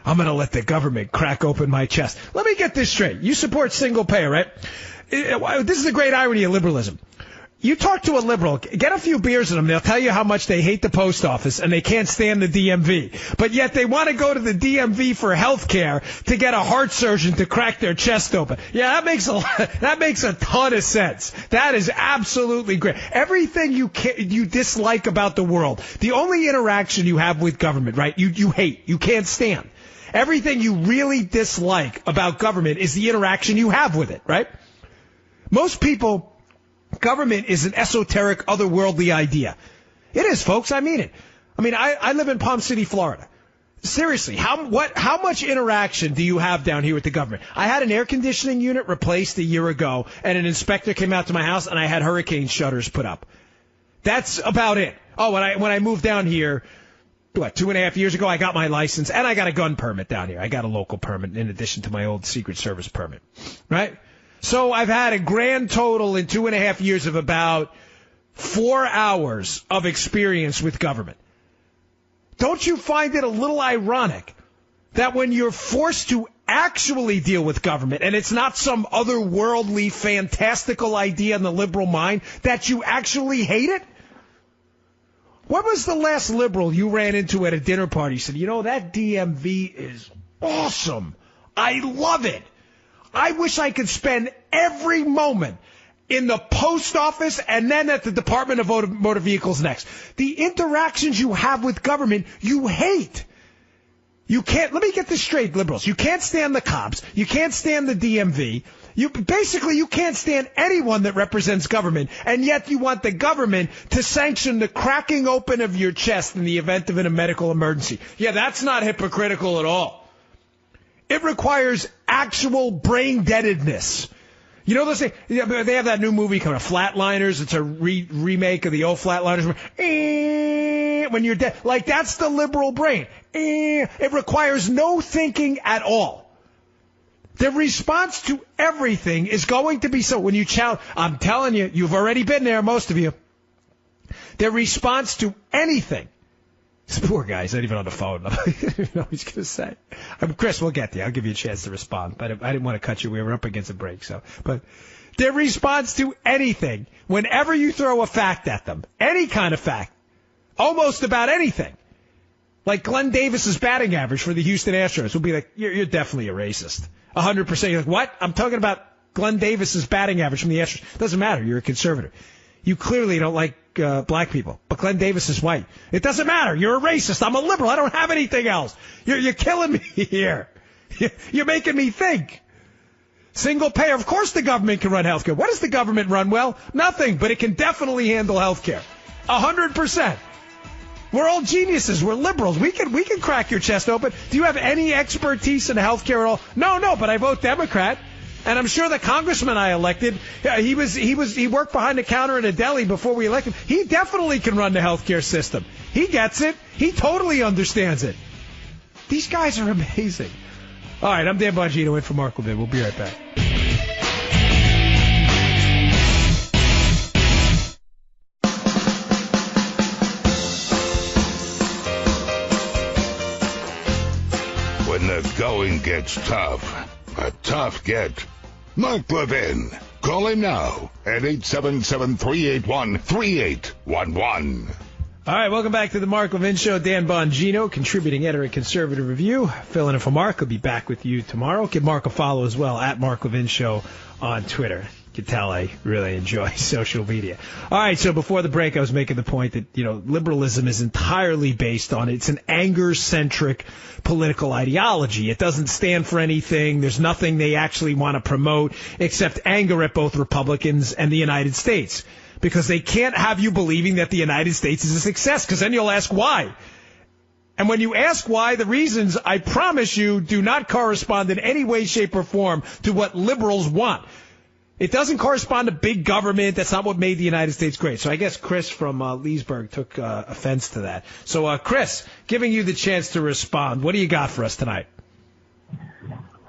I'm going to let the government crack open my chest. Let me get this straight. You support single payer, right? This is the great irony of liberalism. You talk to a liberal, get a few beers in them, they'll tell you how much they hate the post office and they can't stand the DMV. But yet they want to go to the DMV for health care to get a heart surgeon to crack their chest open. Yeah, that makes a ton of sense. That is absolutely great. Everything you dislike about the world, the only interaction you have with government, right, you hate, you can't stand. Everything you really dislike about government is the interaction you have with it, right? Most people, government is an esoteric, otherworldly idea. It is, folks. I mean it. I mean, I live in Palm City, Florida. Seriously, how much interaction do you have down here with the government? I had an air conditioning unit replaced a year ago, and an inspector came out to my house, and I had hurricane shutters put up. That's about it. Oh, when I moved down here, 2.5 years ago, I got my license, and I got a gun permit down here. I got a local permit in addition to my old Secret Service permit, right? So I've had a grand total in 2.5 years of about 4 hours of experience with government. Don't you find it a little ironic that when you're forced to actually deal with government, and it's not some otherworldly, fantastical idea in the liberal mind, that you actually hate it? When was the last liberal you ran into at a dinner party said, you know, that DMV is awesome. I love it. I wish I could spend every moment in the post office and then at the Department of Motor Vehicles next. The interactions you have with government, you hate. You can't, let me get this straight, liberals. You can't stand the cops. You can't stand the DMV. You can't stand anyone that represents government, and yet you want the government to sanction the cracking open of your chest in the event of a medical emergency. Yeah, that's not hypocritical at all. It requires actual brain deadedness. You know, they have that new movie coming up, Flatliners. It's a remake of the old Flatliners. When you're dead, like, that's the liberal brain. It requires no thinking at all. The response to everything is going to be so. When you challenge, I'm telling you, you've already been there, most of you. Their response to anything. This poor guy's not even on the phone. I don't know what he's going to say. Chris, we'll get there. I'll give you a chance to respond. But I didn't want to cut you. We were up against a break. But their response to anything, whenever you throw a fact at them, any kind of fact, almost about anything, like Glenn Davis's batting average for the Houston Astros, will be like, you're definitely a racist. 100%. You're like, what? I'm talking about Glenn Davis's batting average from the Astros. Doesn't matter. You're a conservative. You clearly don't like black people, but Glenn Davis is white. It doesn't matter. You're a racist. I'm a liberal. I don't have anything else. You're killing me here. You're making me think. Single payer. Of course the government can run health care. What does the government run? Well, nothing, but it can definitely handle health care. 100%. We're all geniuses. We're liberals. We can crack your chest open. Do you have any expertise in health care at all? No, but I vote Democrat. And I'm sure the congressman I elected, he worked behind the counter in a deli before we elected him. He definitely can run the healthcare system. He gets it. He totally understands it. These guys are amazing. All right, I'm Dan Bongino in for Mark Levin. We'll be right back. gets tough. A tough get. Mark Levin. Call him now at 877-381-3811. All right, welcome back to the Mark Levin Show. Dan Bongino, contributing editor at Conservative Review. Filling in for Mark. He'll be back with you tomorrow. Give Mark a follow as well, at Mark Levin Show on Twitter. You can tell I really enjoy social media. All right, so before the break, I was making the point that, liberalism is entirely based on it's an anger-centric political ideology. It doesn't stand for anything. There's nothing they actually want to promote except anger at both Republicans and the United States. Because they can't have you believing that the United States is a success, because then you'll ask why. And when you ask why, the reasons, I promise you, do not correspond in any way, shape, or form to what liberals want. It doesn't correspond to big government. That's not what made the United States great. So I guess Chris from Leesburg took offense to that. So, Chris, giving you the chance to respond, what do you got for us tonight?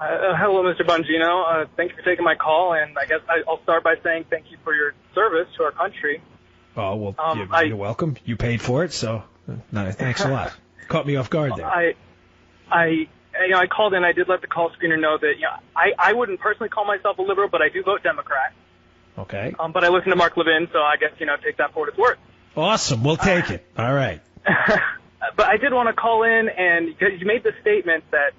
Hello, Mr. Bongino. Thank you for taking my call, and I guess I'll start by saying thank you for your service to our country. Oh, well, you're welcome. You paid for it, so thanks a lot. Caught me off guard there. I called in. I did let the call screener know that I wouldn't personally call myself a liberal, but I do vote Democrat. Okay. But I listen to Mark Levin, so I guess take that for what it's worth. Awesome. We'll take it. All right. But I did want to call in, and because you made the statement that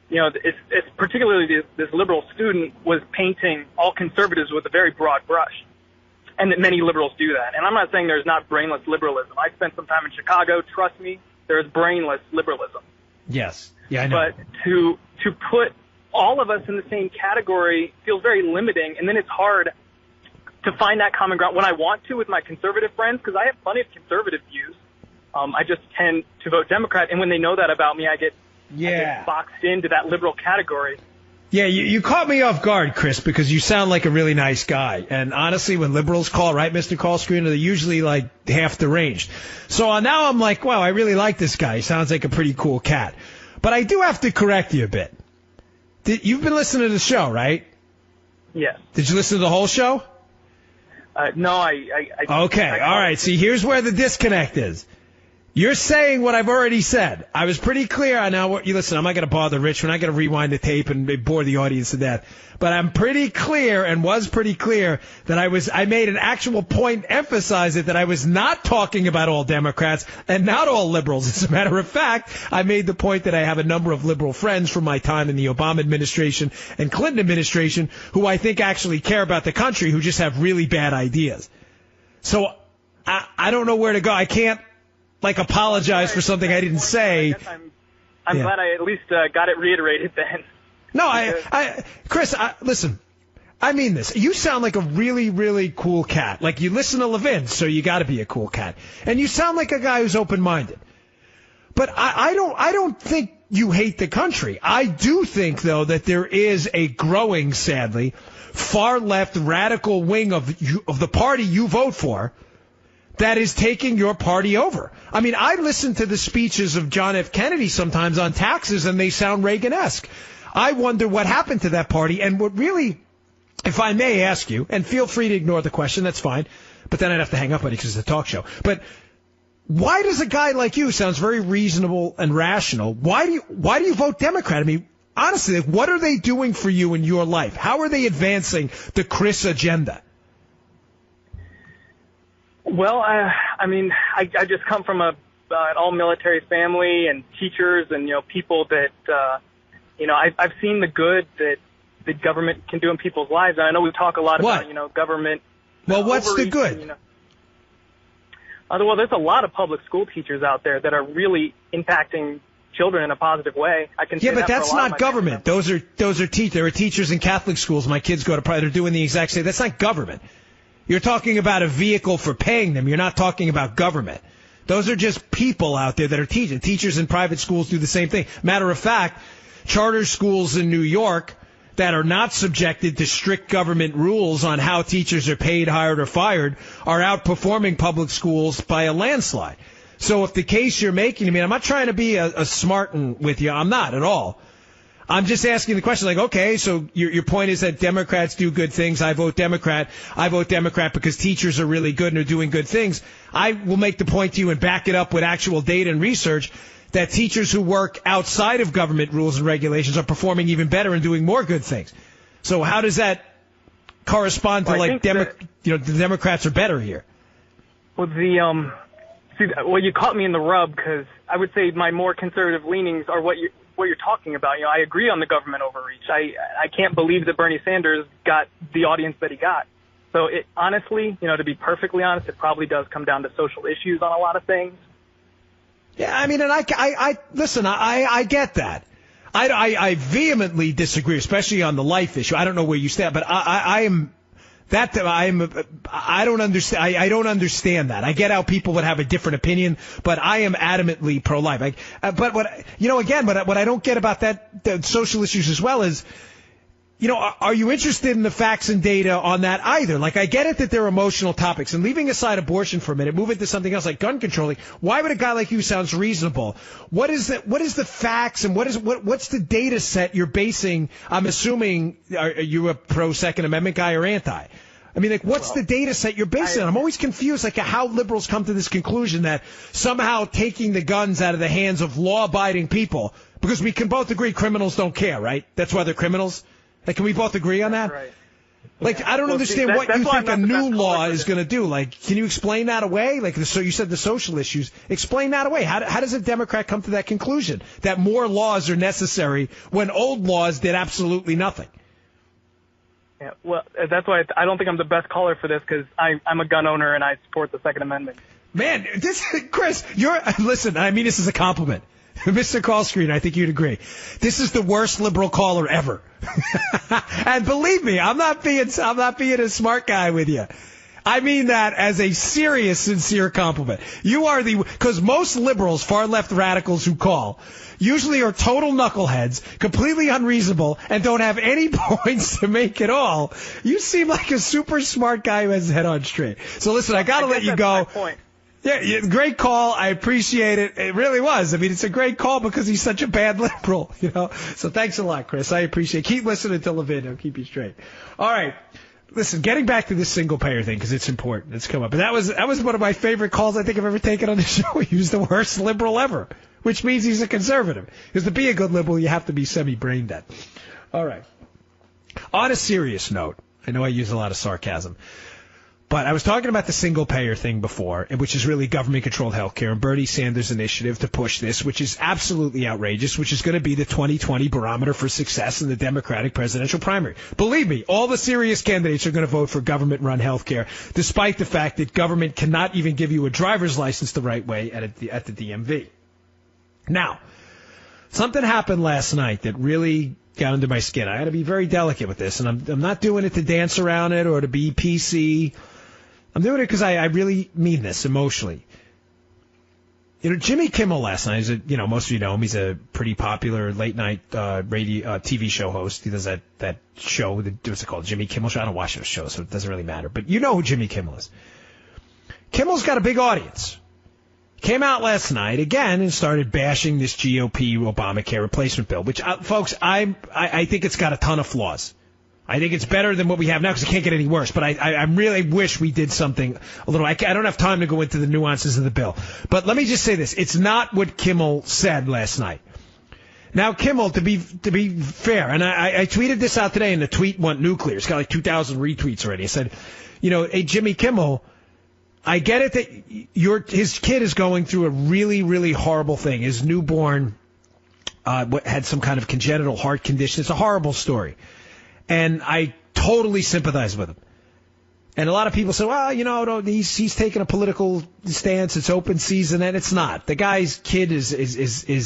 it's particularly this liberal student was painting all conservatives with a very broad brush, and that many liberals do that. And I'm not saying there's not brainless liberalism. I spent some time in Chicago. Trust me, there's brainless liberalism. Yes. Yeah, I know. But to put all of us in the same category feels very limiting, and then it's hard to find that common ground when I want to with my conservative friends, because I have plenty of conservative views. I just tend to vote Democrat, and when they know that about me, I get boxed into that liberal category. Yeah, you caught me off guard, Chris, because you sound like a really nice guy. And honestly, when liberals call, right, Mr. Call Screener, they're usually like half deranged. So now I'm like, wow, I really like this guy. He sounds like a pretty cool cat. But I do have to correct you a bit. You've been listening to the show, right? Yes. Did you listen to the whole show? No, Okay, all right. See, here's where the disconnect is. You're saying what I've already said. I was pretty clear on now. You listen, I'm not going to bother Rich. We're not going to rewind the tape and bore the audience to death. But I'm pretty clear and was pretty clear that I made an actual point, emphasize it, that I was not talking about all Democrats and not all liberals. As a matter of fact, I made the point that I have a number of liberal friends from my time in the Obama administration and Clinton administration who I think actually care about the country, who just have really bad ideas. So I don't know where to go. I can't apologize for something I didn't say. I'm glad I at least got it reiterated then. No, Chris, listen, I mean this. You sound like a really, really cool cat. Like, you listen to Levin, so you got to be a cool cat. And you sound like a guy who's open-minded. But I don't think you hate the country. I do think, though, that there is a growing, sadly, far-left radical wing of the party you vote for that is taking your party over. I mean, I listen to the speeches of John F. Kennedy sometimes on taxes, and they sound Reagan-esque. I wonder what happened to that party, and what really, if I may ask you, and feel free to ignore the question, that's fine, but then I'd have to hang up on you because it's a talk show. But why does a guy like you, sounds very reasonable and rational, why do you vote Democrat? I mean, honestly, what are they doing for you in your life? How are they advancing the Chris agenda? Well, I mean, I just come from an all-military family and teachers and, people that, I've seen the good that the government can do in people's lives. And I know we talk a lot about, government. Well, what's the good? Well, there's a lot of public school teachers out there that are really impacting children in a positive way. I can say but that that's for a lot not of my government. Those are there are teachers in Catholic schools. My kids go to private. They're doing the exact same. That's not government. You're talking about a vehicle for paying them. You're not talking about government. Those are just people out there that are teaching. Teachers in private schools do the same thing. Matter of fact, charter schools in New York that are not subjected to strict government rules on how teachers are paid, hired, or fired are outperforming public schools by a landslide. So if the case you're making, I'm not trying to be a smarten with you. I'm not at all. I'm just asking the question, okay, so your point is that Democrats do good things. I vote Democrat. I vote Democrat because teachers are really good and are doing good things. I will make the point to you and back it up with actual data and research that teachers who work outside of government rules and regulations are performing even better and doing more good things. So how does that correspond to the Democrats are better here? Well, you caught me in the rub, because I would say my more conservative leanings are what you're talking about. I agree on the government overreach. I can't believe that Bernie Sanders got the audience that he got. So it honestly, to be perfectly honest, it probably does come down to social issues on a lot of things. Yeah, I mean, and I listen, I get that. I vehemently disagree, especially on the life issue. I don't know where you stand, but I don't understand. I don't understand that. I get how people would have a different opinion, but I am adamantly pro-life. But what I don't get about the social issues as well is, are you interested in the facts and data on that either? Like, I get it that they're emotional topics, and leaving aside abortion for a minute, move into something else like gun control. Like, why would a guy like you sounds reasonable? What is the facts and what's the data set you're basing? I'm assuming, are you a pro Second Amendment guy or anti? I mean, what's the data set you're basing on? I'm always confused, how liberals come to this conclusion that somehow taking the guns out of the hands of law-abiding people, because we can both agree criminals don't care, right? That's why they're criminals. Like, can we both agree on that? Right. Like, I don't understand what you think a new law is going to do. Like, can you explain that away? Like, so you said the social issues. Explain that away. How does a Democrat come to that conclusion that more laws are necessary when old laws did absolutely nothing? Yeah, well, that's why I don't think I'm the best caller for this, because I'm a gun owner and I support the Second Amendment. Man, Chris, listen, I mean this is a compliment. Mr. Call Screen, I think you'd agree. This is the worst liberal caller ever. And believe me, I'm not being a smart guy with you. I mean that as a serious, sincere compliment. You are because most liberals, far left radicals who call, usually are total knuckleheads, completely unreasonable, and don't have any points to make at all. You seem like a super smart guy who has his head on straight. So listen, I gotta let you go. That's my point. Yeah, great call. I appreciate it. It really was. I mean, it's a great call because he's such a bad liberal, So thanks a lot, Chris. I appreciate it. Keep listening to Levin. He'll keep you straight. All right. Listen, getting back to this single payer thing, because it's important. It's come up. But that was one of my favorite calls I think I've ever taken on the show. He was the worst liberal ever, which means he's a conservative. Because to be a good liberal, you have to be semi-brain dead. All right. On a serious note, I know I use a lot of sarcasm. But I was talking about the single-payer thing before, which is really government-controlled health care, and Bernie Sanders' initiative to push this, which is absolutely outrageous, which is going to be the 2020 barometer for success in the Democratic presidential primary. Believe me, all the serious candidates are going to vote for government-run health care, despite the fact that government cannot even give you a driver's license the right way at the DMV. Now, something happened last night that really got under my skin. I got to be very delicate with this, and I'm not doing it to dance around it or to be PC. I'm doing it because I really mean this emotionally. Jimmy Kimmel last night, most of you know him. He's a pretty popular late-night radio TV show host. He does that show, what's it called, Jimmy Kimmel Show? I don't watch those shows, so it doesn't really matter. But you know who Jimmy Kimmel is. Kimmel's got a big audience. Came out last night again and started bashing this GOP Obamacare replacement bill, which, folks, I think it's got a ton of flaws. I think it's better than what we have now because it can't get any worse. But I really wish we did something a little. I don't have time to go into the nuances of the bill. But let me just say this: it's not what Kimmel said last night. Now, Kimmel, to be fair, and I tweeted this out today, and the tweet went nuclear. It's got like 2,000 retweets already. I said, hey, Jimmy Kimmel, I get it that his kid is going through a really, really horrible thing. His newborn had some kind of congenital heart condition. It's a horrible story. And I totally sympathize with him. And a lot of people say, well, he's taking a political stance. It's open season, and it's not. The guy's kid is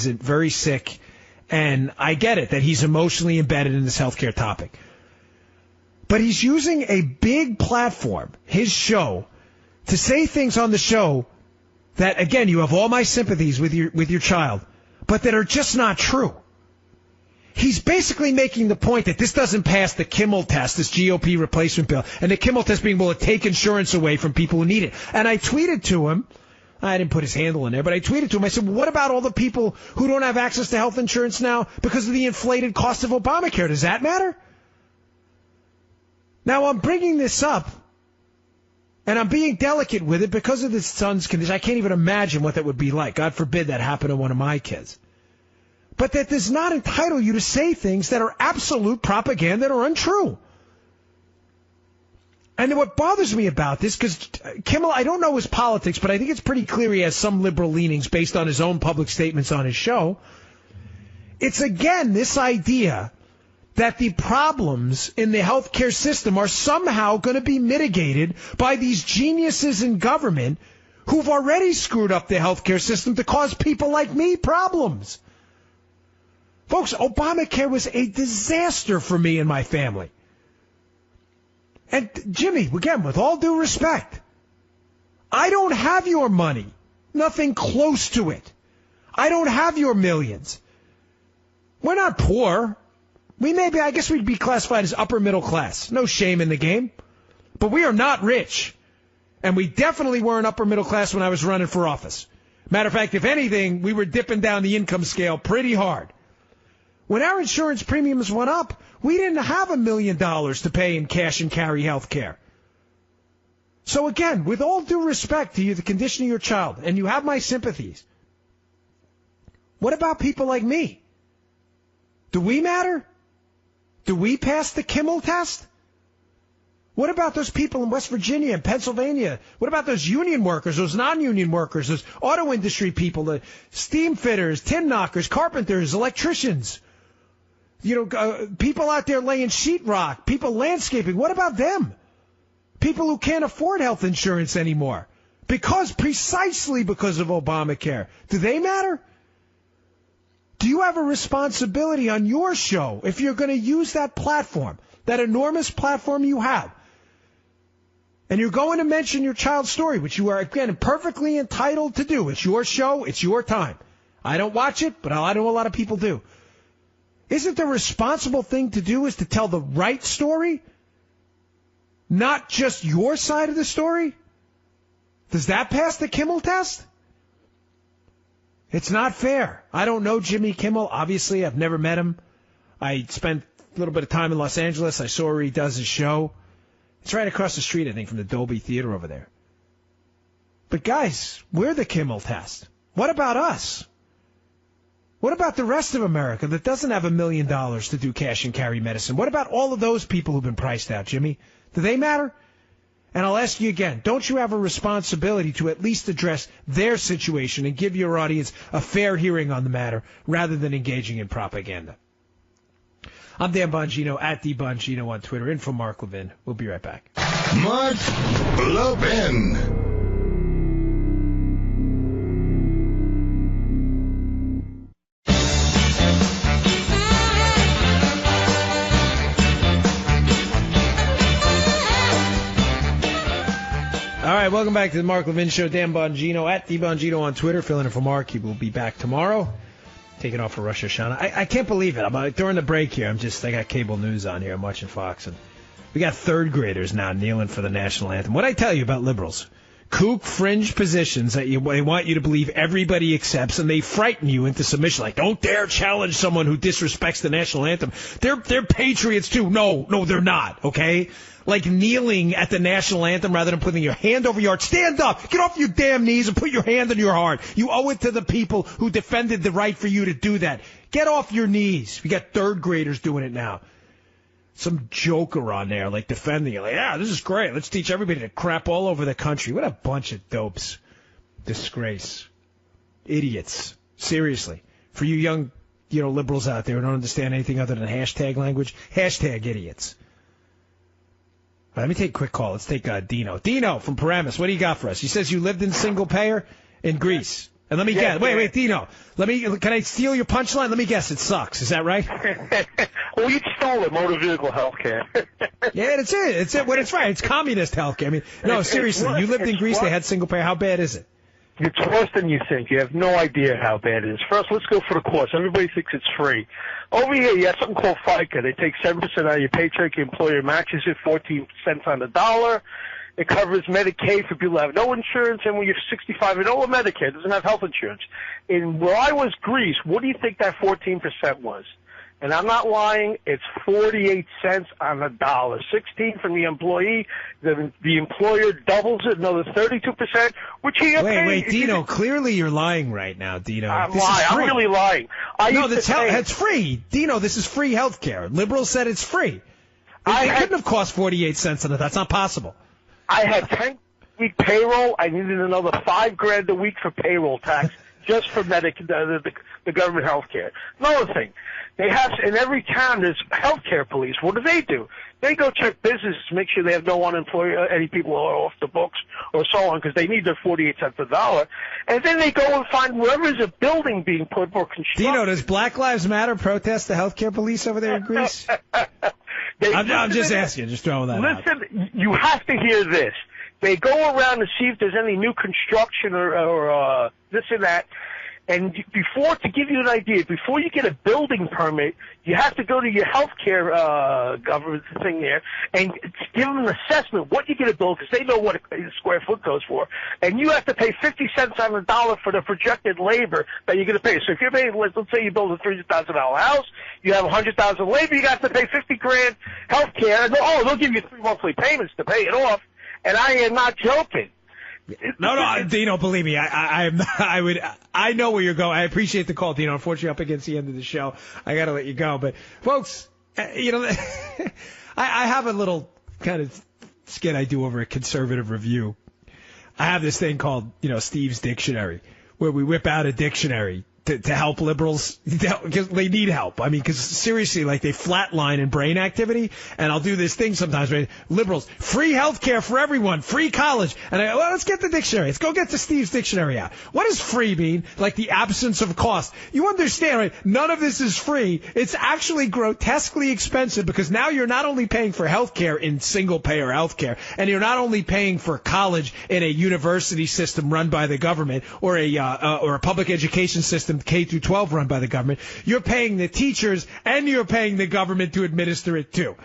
very sick, and I get it that he's emotionally embedded in this healthcare topic. But he's using a big platform, his show, to say things on the show that, again, you have all my sympathies with your child, but that are just not true. He's basically making the point that this doesn't pass the Kimmel test, this GOP replacement bill, and the Kimmel test being able to take insurance away from people who need it. And I tweeted to him, I didn't put his handle in there, but I tweeted to him, I said, what about all the people who don't have access to health insurance now because of the inflated cost of Obamacare? Does that matter? Now, I'm bringing this up, And I'm being delicate with it because of this son's condition. I can't even imagine what that would be like. God forbid that happened to one of my kids. But that does not entitle you to say things that are absolute propaganda or untrue. And what bothers me about this, because Kimmel, I don't know his politics, but I think it's pretty clear he has some liberal leanings based on his own public statements on his show. It's, again, this idea that the problems in the healthcare system are somehow going to be mitigated by these geniuses in government who've already screwed up the healthcare system to cause people like me problems. Folks, Obamacare was a disaster for me and my family. And, Jimmy, again, with all due respect, I don't have your money. Nothing close to it. I don't have your millions. We're not poor. I guess we'd be classified as upper middle class. No shame in the game. But we are not rich. And we definitely weren't upper middle class when I was running for office. Matter of fact, if anything, we were dipping down the income scale pretty hard. When our insurance premiums went up, we didn't have $1 million to pay in cash and carry health care. So again, with all due respect to you, the condition of your child, and you have my sympathies, what about people like me? Do we matter? Do we pass the Kimmel test? What about those people in West Virginia and Pennsylvania? What about those union workers, those non-union workers, those auto industry people, the steam fitters, tin knockers, carpenters, electricians? People out there laying sheetrock, people landscaping. What about them? People who can't afford health insurance anymore. Precisely because of Obamacare. Do they matter? Do you have a responsibility on your show if you're going to use that platform, that enormous platform you have, and you're going to mention your child's story, which you are, again, perfectly entitled to do. It's your show. It's your time. I don't watch it, but I know a lot of people do. Isn't the responsible thing to do is to tell the right story? Not just your side of the story? Does that pass the Kimmel test? It's not fair. I don't know Jimmy Kimmel. Obviously, I've never met him. I spent a little bit of time in Los Angeles. I saw where he does his show. It's right across the street, I think, from the Dolby Theater over there. But guys, we're the Kimmel test. What about us? What about the rest of America that doesn't have $1 million to do cash and carry medicine? What about all of those people who've been priced out, Jimmy? Do they matter? And I'll ask you again, don't you have a responsibility to at least address their situation and give your audience a fair hearing on the matter rather than engaging in propaganda? I'm Dan Bongino, at DBongino on Twitter. In for Mark Levin. We'll be right back. Mark Levin. All right, welcome back to the Mark Levin Show. Dan Bongino, at DBongino on Twitter, filling in for Mark. He will be back tomorrow, taking off for Rosh Hashanah. I can't believe it. During the break here, I got cable news on here. I'm watching Fox, and we got third graders now kneeling for the national anthem. What I tell you about liberals? Kook fringe positions that they want you to believe everybody accepts, and they frighten you into submission. Like, don't dare challenge someone who disrespects the national anthem. They're patriots too. No, they're not. Okay. Like kneeling at the national anthem rather than putting your hand over your heart. Stand up. Get off your damn knees and put your hand on your heart. You owe it to the people who defended the right for you to do that. Get off your knees. We got third graders doing it now. Some joker on there, like defending it. Like, yeah, this is great. Let's teach everybody to crap all over the country. What a bunch of dopes. Disgrace. Idiots. Seriously. For you young, liberals out there who don't understand anything other than hashtag language, hashtag idiots. Let me take a quick call. Let's take Dino. Dino from Paramus, what do you got for us? He says you lived in single payer in Greece. And let me guess. Wait, Dino. Can I steal your punchline? Let me guess. It sucks. Is that right? Well, you stole it. Motor vehicle health care. Yeah, that's it. It's it. Well, it's right. It's communist health care. I mean, no, seriously. You lived in Greece. They had single payer. How bad is it? It's worse than you think. You have no idea how bad it is. First, let's go for the cost. Everybody thinks it's free. Over here, you have something called FICA. They take 7% out of your paycheck. Your employer matches it 14 cents on the dollar. It covers Medicaid for people who have no insurance, and when you're 65 and over, Medicare doesn't have health insurance. In where I was, Greece, what do you think that 14% was? And I'm not lying, it's 48 cents on the dollar. 16 from the employee. The employer doubles it another 32%, which he Wait, Dino, clearly you're lying right now, Dino. I'm lying. I'm really lying. It's free. Dino, this is free health care. Liberals said it's free. It couldn't have cost 48 cents on it. That's not possible. I had 10-week payroll. I needed another $5,000 a week for payroll tax just for the government health care. Another thing. They have, in every town, there's healthcare police. What do? They go check businesses to make sure they have no any people are off the books or so on, because they need their 48 cents a dollar. And then they go and find wherever there's a building being put for construction. Dino, does Black Lives Matter protest the healthcare police over there in Greece? I'm just asking, just throwing that out. Listen, you have to hear this. They go around to see if there's any new construction or this or that. And to give you an idea, before you get a building permit, you have to go to your healthcare government thing there and give them an assessment what you get a bill, because they know what a square foot goes for. And you have to pay 50 cents on the dollar for the projected labor that you're going to pay. So if you're paying, let's say you build a $300,000 house, you have $100,000 labor, you got to pay $50,000 healthcare. And they'll give you 3 monthly payments to pay it off. And I am not joking. No, Dino, believe me, I know where you're going. I appreciate the call, Dino. Unfortunately, up against the end of the show, I got to let you go. But folks, I have a little kind of skit I do over a Conservative Review. I have this thing called, Steve's Dictionary, where we whip out a dictionary to help liberals, because they need help. I mean, because seriously, like, they flatline in brain activity, and I'll do this thing sometimes, right? Liberals, free health care for everyone, free college. And I go, well, let's get the dictionary. Let's go get the Steve's Dictionary out. What does free mean? Like the absence of cost. You understand, right? None of this is free. It's actually grotesquely expensive, because now you're not only paying for health care in single-payer health care, and you're not only paying for college in a university system run by the government, or a public education system K through 12 run by the government. You're paying the teachers, and you're paying the government to administer it too.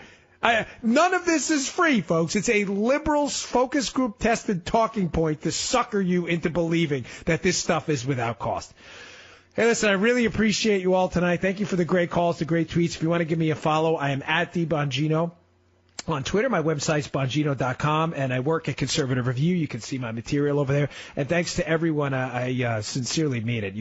None of this is free, folks. It's a liberals focus group tested talking point to sucker you into believing that this stuff is without cost. Hey, listen, I really appreciate you all tonight. Thank you for the great calls, the great tweets. If you want to give me a follow, I am at DBongino. On Twitter, my website's Bongino.com, and I work at Conservative Review. You can see my material over there. And thanks to everyone. I sincerely mean it.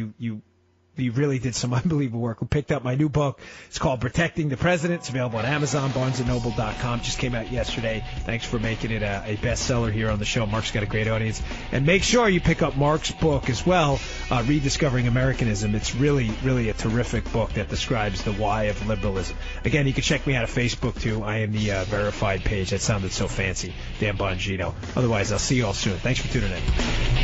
You really did some unbelievable work. We picked up my new book. It's called Protecting the President. It's available on Amazon, BarnesandNoble.com. Just came out yesterday. Thanks for making it a bestseller here on the show. Mark's got a great audience. And make sure you pick up Mark's book as well, Rediscovering Americanism. It's really, really a terrific book that describes the why of liberalism. Again, you can check me out on Facebook, too. I am the verified page. That sounded so fancy. Dan Bongino. Otherwise, I'll see you all soon. Thanks for tuning in.